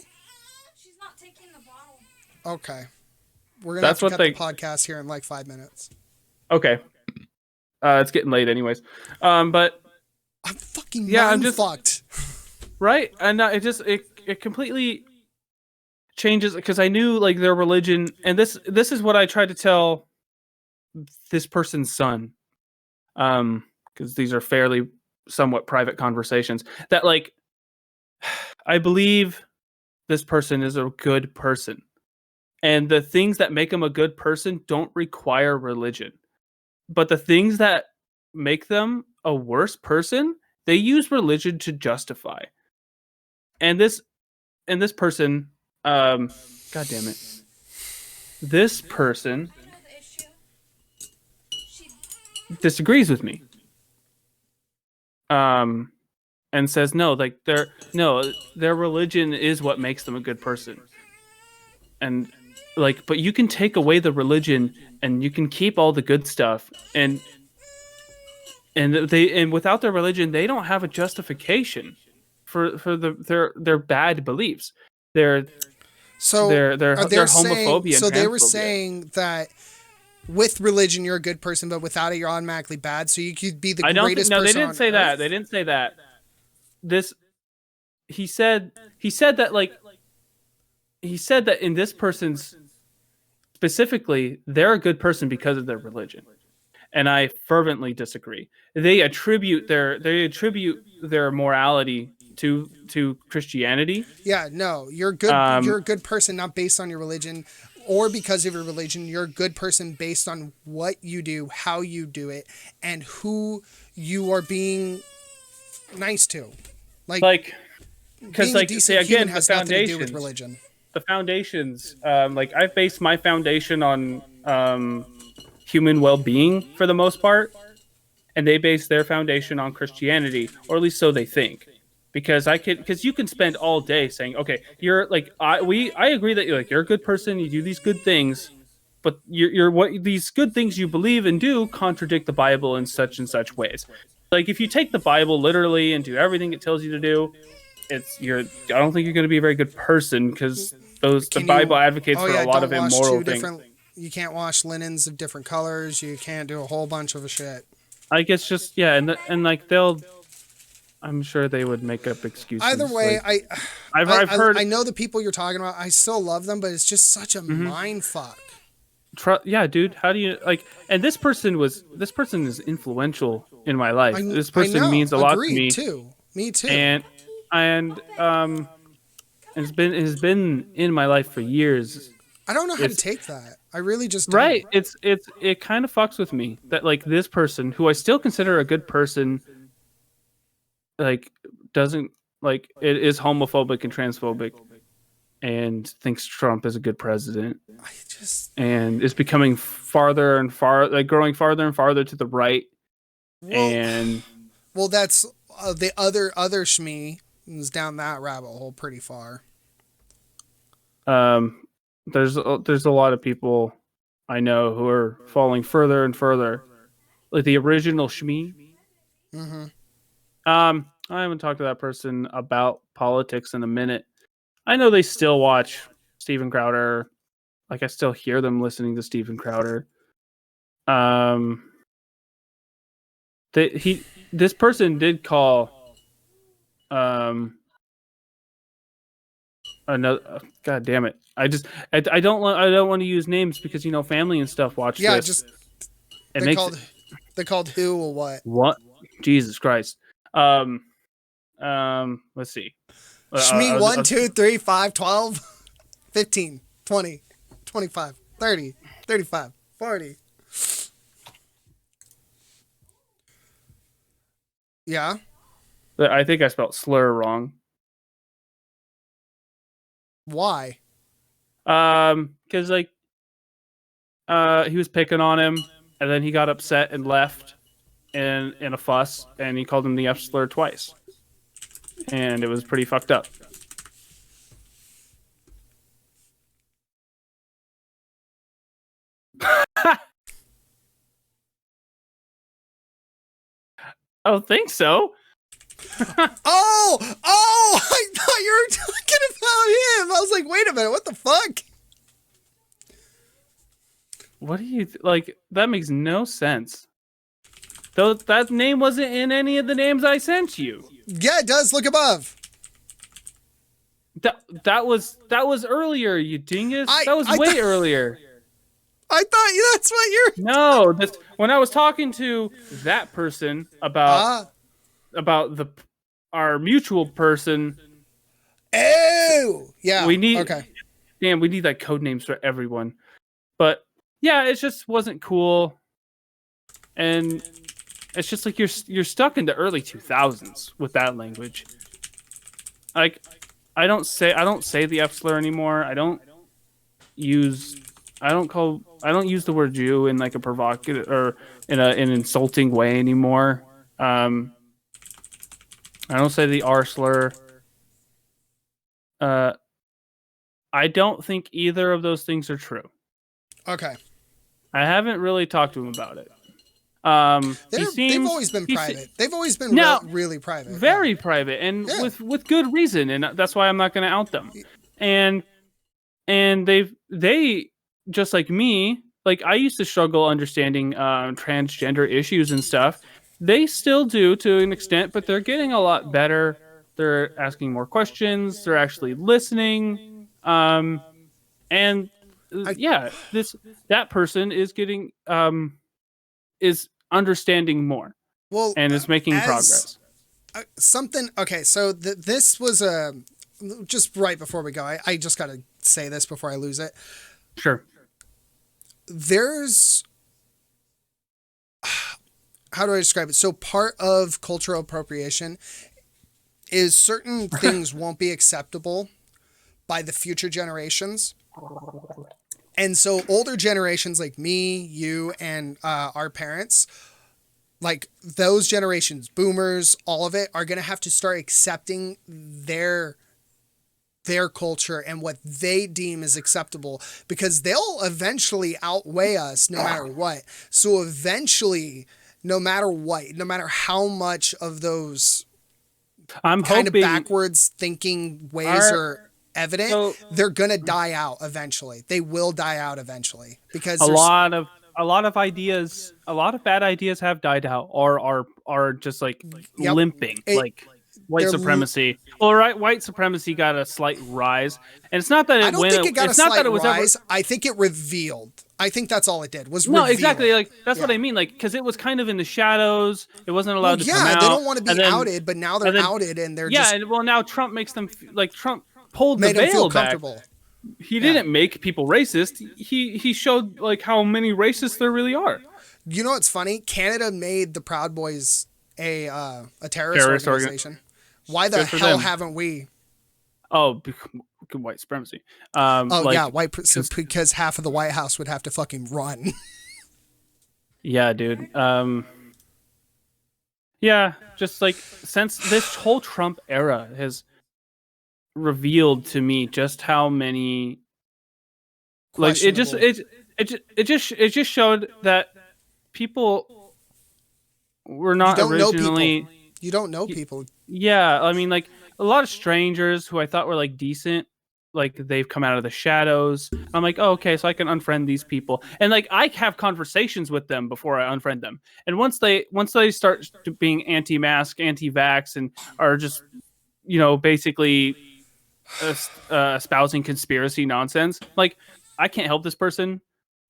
She's not taking the bottle. Okay. We're going to have to cut the podcast here in like 5 minutes. Okay. It's getting late anyways. But I'm fucking fucked. Right? And it completely changes, because I knew like their religion, and this is what I tried to tell this person's son. Because these are fairly somewhat private conversations, that like I believe this person is a good person, and the things that make them a good person don't require religion, but the things that make them a worse person, they use religion to justify. And this person, god damn it, this person disagrees with me. And says no, like their religion is what makes them a good person. And like, but you can take away the religion and you can keep all the good stuff, and without their religion, they don't have a justification for their bad beliefs. Their homophobia. So they were saying that with religion, you're a good person, but without it, you're automatically bad. So you could be the greatest person. No, they didn't say that. They didn't say that. He said that in this person's specifically, they're a good person because of their religion, and I fervently disagree. They attribute their morality to Christianity. Yeah, no, you're good. You're a good person not based on your religion or because of your religion. You're a good person based on what you do, how you do it, and who you are being nice to. Like because like say again, has the nothing to do foundations. with religion. The foundations, like I've based my foundation on human well-being for the most part, and they base their foundation on Christianity, or at least so they think. Because you can spend all day saying, okay, you're like I agree that you're a good person, you do these good things, but you're what these good things you believe and do contradict the Bible in such and such ways. Like if you take the Bible literally and do everything it tells you to do, I don't think you're going to be a very good person, because the Bible advocates for a lot of immoral things. You can't wash linens of different colors. You can't do a whole bunch of shit. I guess just and like I'm sure they would make up excuses. Either way, like, I've heard. I know the people you're talking about. I still love them, but it's just such a mind fuck. Yeah, dude. How do you like? And this person is influential in my life. This person means a lot to me too. Me too. And has been in my life for years. I don't know how to take that. I really just don't. Right. It kind of fucks with me that like this person, who I still consider a good person, like doesn't like it is homophobic and transphobic, and thinks Trump is a good president. And is becoming farther and growing farther and farther to the right. Well, that's the other Shmee is down that rabbit hole pretty far. There's a lot of people I know who are falling further and further, like the original Shmee. Mm-hmm. I haven't talked to that person about politics in a minute. I know they still watch Steven Crowder. Like I still hear them listening to Steven Crowder. This person did call another. God damn it! I don't want to use names because family and stuff watch this. They called who or what? What? Jesus Christ. Let's see. Shmee 1, 2, 3, 5, 12, 15, 20, 25, 30, 35, 40. Yeah. I think I spelled slur wrong. Why? Because he was picking on him, and then he got upset and left in a fuss, and he called him the F slur twice, and it was pretty fucked up. I don't think so. Oh! I thought you were talking about him. I was like, wait a minute, what the fuck? What do you like? That makes no sense. Though that name wasn't in any of the names I sent you. Yeah, it does. Look above. That was earlier, you dingus. That was way earlier. I thought that's what you're. No, when I was talking to that person about our mutual person. Oh, yeah. We need okay. Damn, we need like code names for everyone. But yeah, it just wasn't cool, and it's just like you're stuck in the early 2000s with that language. Like, I don't say the F slur anymore. I don't use the word Jew in like a provocative or in an insulting way anymore. I don't say the R slur. I don't think either of those things are true. Okay. I haven't really talked to him about it. They've always been private. They've always been really private. Very private, and with good reason, and that's why I'm not going to out them. And they just like me, like I used to struggle understanding transgender issues and stuff. They still do to an extent, but they're getting a lot better. They're asking more questions. They're actually listening. That person is getting is understanding more. Well, and is making progress. Okay, so this was just right before we go. I just got to say this before I lose it. Sure. There's, how do I describe it? So part of cultural appropriation is certain things won't be acceptable by the future generations. And so older generations like me, you, and our parents, like those generations, boomers, all of it, are going to have to start accepting their culture and what they deem is acceptable, because they'll eventually outweigh us no matter what. So eventually, no matter what, no matter how much of those kind of backwards thinking ways are evident, they're going to die out eventually. They will die out eventually, because a lot of bad ideas have died out or are just like limping. white supremacy. Well, right, white supremacy got a slight rise, and it's not that I don't think it got a slight rise. I think it revealed. I think that's all it did was reveal. Exactly. Like that's what I mean. Like because it was kind of in the shadows. It wasn't allowed to come out. Yeah, they don't want to be outed, but now they're outed, and they're just. Yeah, and well, now Trump makes them like Trump pulled the made them veil feel back. comfortable. He didn't make people racist. He showed like how many racists there really are. You know what's funny? Canada made the Proud Boys a terrorist organization. Why the hell haven't we? Oh, white supremacy. Because half of the White House would have to fucking run. Yeah, dude. Yeah, just like since this whole Trump era has revealed to me just how many, like it just showed that people were not originally. You don't know people. Yeah, I mean, like a lot of strangers who I thought were like decent, like they've come out of the shadows. I'm like, oh, okay, so I can unfriend these people, and like I have conversations with them before I unfriend them. And once they start being anti-mask, anti-vax, and are just basically espousing conspiracy nonsense, like I can't help this person.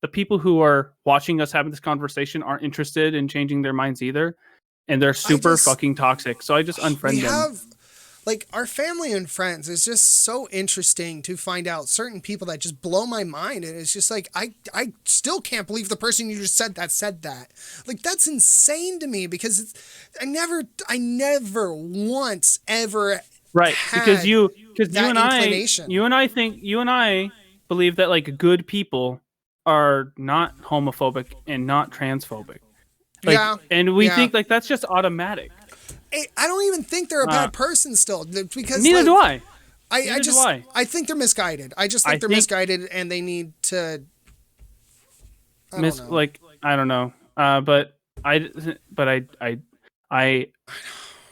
The people who are watching us having this conversation aren't interested in changing their minds either. And they're super fucking toxic. So I just unfriend them. Like, our family and friends is just so interesting to find out certain people that just blow my mind. And it's just like, I still can't believe the person you just said that. Like, that's insane to me because I never once ever. Right. Because you and I believe that like good people are not homophobic and not transphobic. Like, and we think like that's just automatic. I don't even think they're a bad person still because neither do I. I think they're misguided. I just think they're misguided and they need to. I don't know. But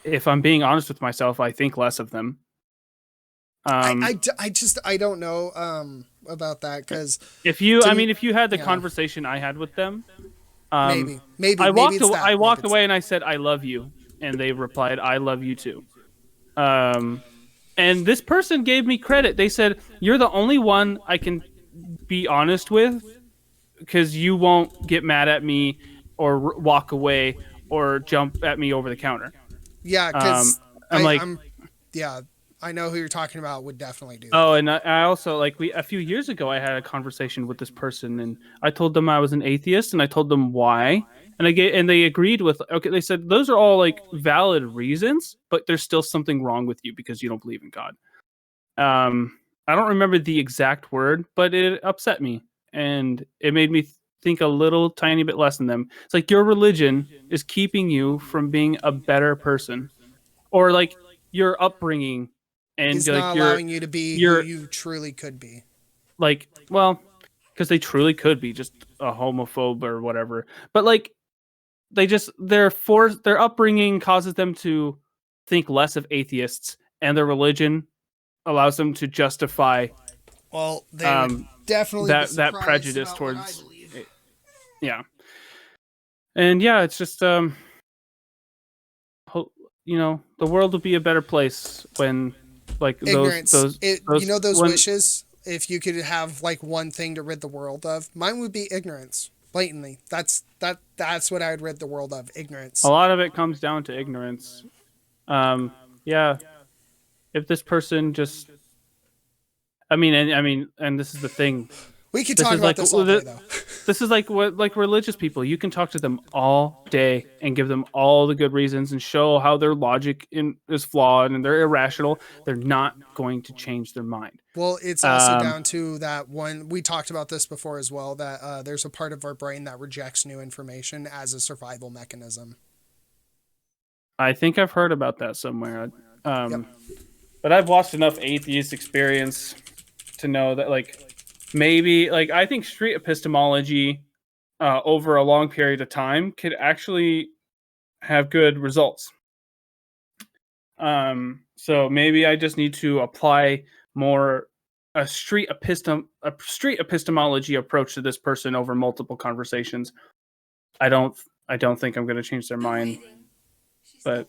if I'm being honest with myself, I think less of them. I don't know about that because if you had the conversation I had with them. Maybe I walked away and I said I love you, and they replied I love you too. And this person gave me credit. They said you're the only one I can be honest with because you won't get mad at me or walk away or jump at me over the counter. Yeah, because I know who you're talking about would definitely do that. Oh, and I also a few years ago I had a conversation with this person and I told them I was an atheist and I told them why and they agreed with they said those are all like valid reasons, but there's still something wrong with you because you don't believe in God. I don't remember the exact word, but it upset me and it made me think a little tiny bit less than them. It's like your religion is keeping you from being a better person, or like your upbringing. And it's not allowing you to be who you truly could be. Like, well, because they truly could be just a homophobe or whatever. But like, their upbringing causes them to think less of atheists, and their religion allows them to justify. Well, they would definitely that prejudice towards. Yeah, and yeah, it's just the world will be a better place when. Like ignorance. those wishes. If you could have like one thing to rid the world of, mine would be ignorance. Blatantly, that's what I would rid the world of. Ignorance. A lot of it comes down to ignorance. Yeah. If this person just, and this is the thing. We could talk about this all day, though. This is like religious people. You can talk to them all day and give them all the good reasons and show how their logic is flawed and they're irrational. They're not going to change their mind. Well, it's also down to that one. We talked about this before as well, that there's a part of our brain that rejects new information as a survival mechanism. I think I've heard about that somewhere. But I've watched enough atheist experience to know that maybe I think street epistemology over a long period of time could actually have good results. So maybe I just need to apply more a street epistemology approach to this person over multiple conversations. I don't think I'm going to change their mind. But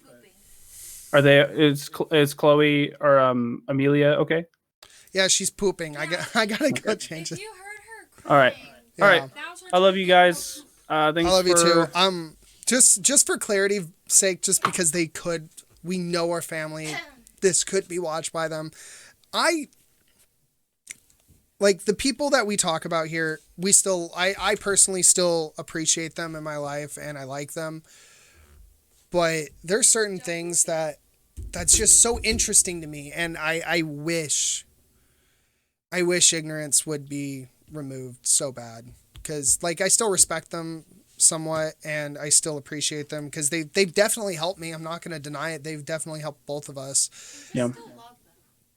Are they? Is Chloe or Amelia okay? Yeah, she's pooping. I gotta go change it. You heard her crying. All right. Yeah. All right. I love you guys. Thanks I love you for... too. Just for clarity's sake, just because we know our family, this could be watched by them. Like the people that we talk about here, I personally still appreciate them in my life and I like them. But there's certain things that's just so interesting to me. And I wish ignorance would be removed so bad. Because like I still respect them somewhat and I still appreciate them because they've definitely helped me. I'm not going to deny it. They've definitely helped both of us. Yeah.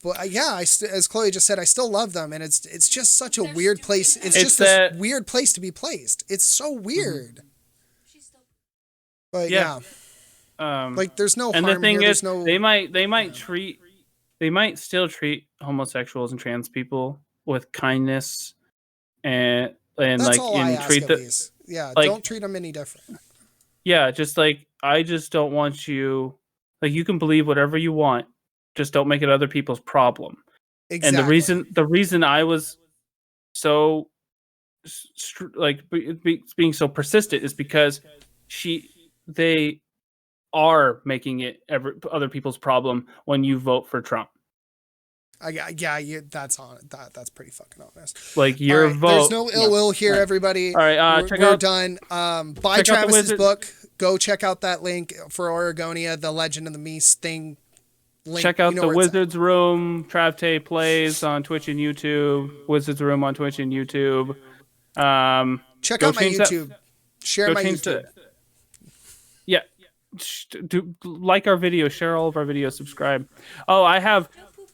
But yeah, as Chloe just said, I still love them, and it's just such a weird place. It's just this weird place to be placed. It's so weird. But yeah, like there's no and harm the thing here. is, they might still treat homosexuals and trans people with kindness and that's like all I ask treat at them. least. Yeah, like, don't treat them any different. Yeah, just like I just don't want you. Like you can believe whatever you want. Just don't make it other people's problem. Exactly. And the reason I was so being so persistent is because they are making it other people's problem when you vote for Trump. That's pretty fucking honest. Like your vote. There's no ill will here, everybody. All right, we're done. Buy Travis's book. Go check out that link for Oregonia, the Legend of the Meese thing. Link. Check out the Wizards Room. Travte plays on Twitch and YouTube. Wizards Room on Twitch and YouTube. Check out my YouTube. Share my YouTube. Yeah. Do like our videos. Share all of our videos. Subscribe. Oh, I have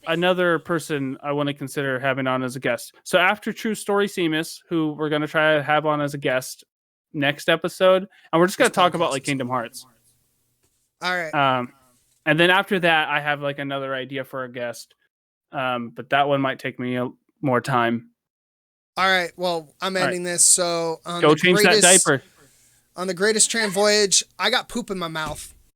another person I want to consider having on as a guest. So after True Story Seamus, who we're going to try to have on as a guest next episode, and we're just going to talk about like Kingdom Hearts. All right. And then after that, I have like another idea for a guest, but that one might take me more time. All right. Well, I'm ending this. So go change that diaper. On the greatest train voyage, I got poop in my mouth.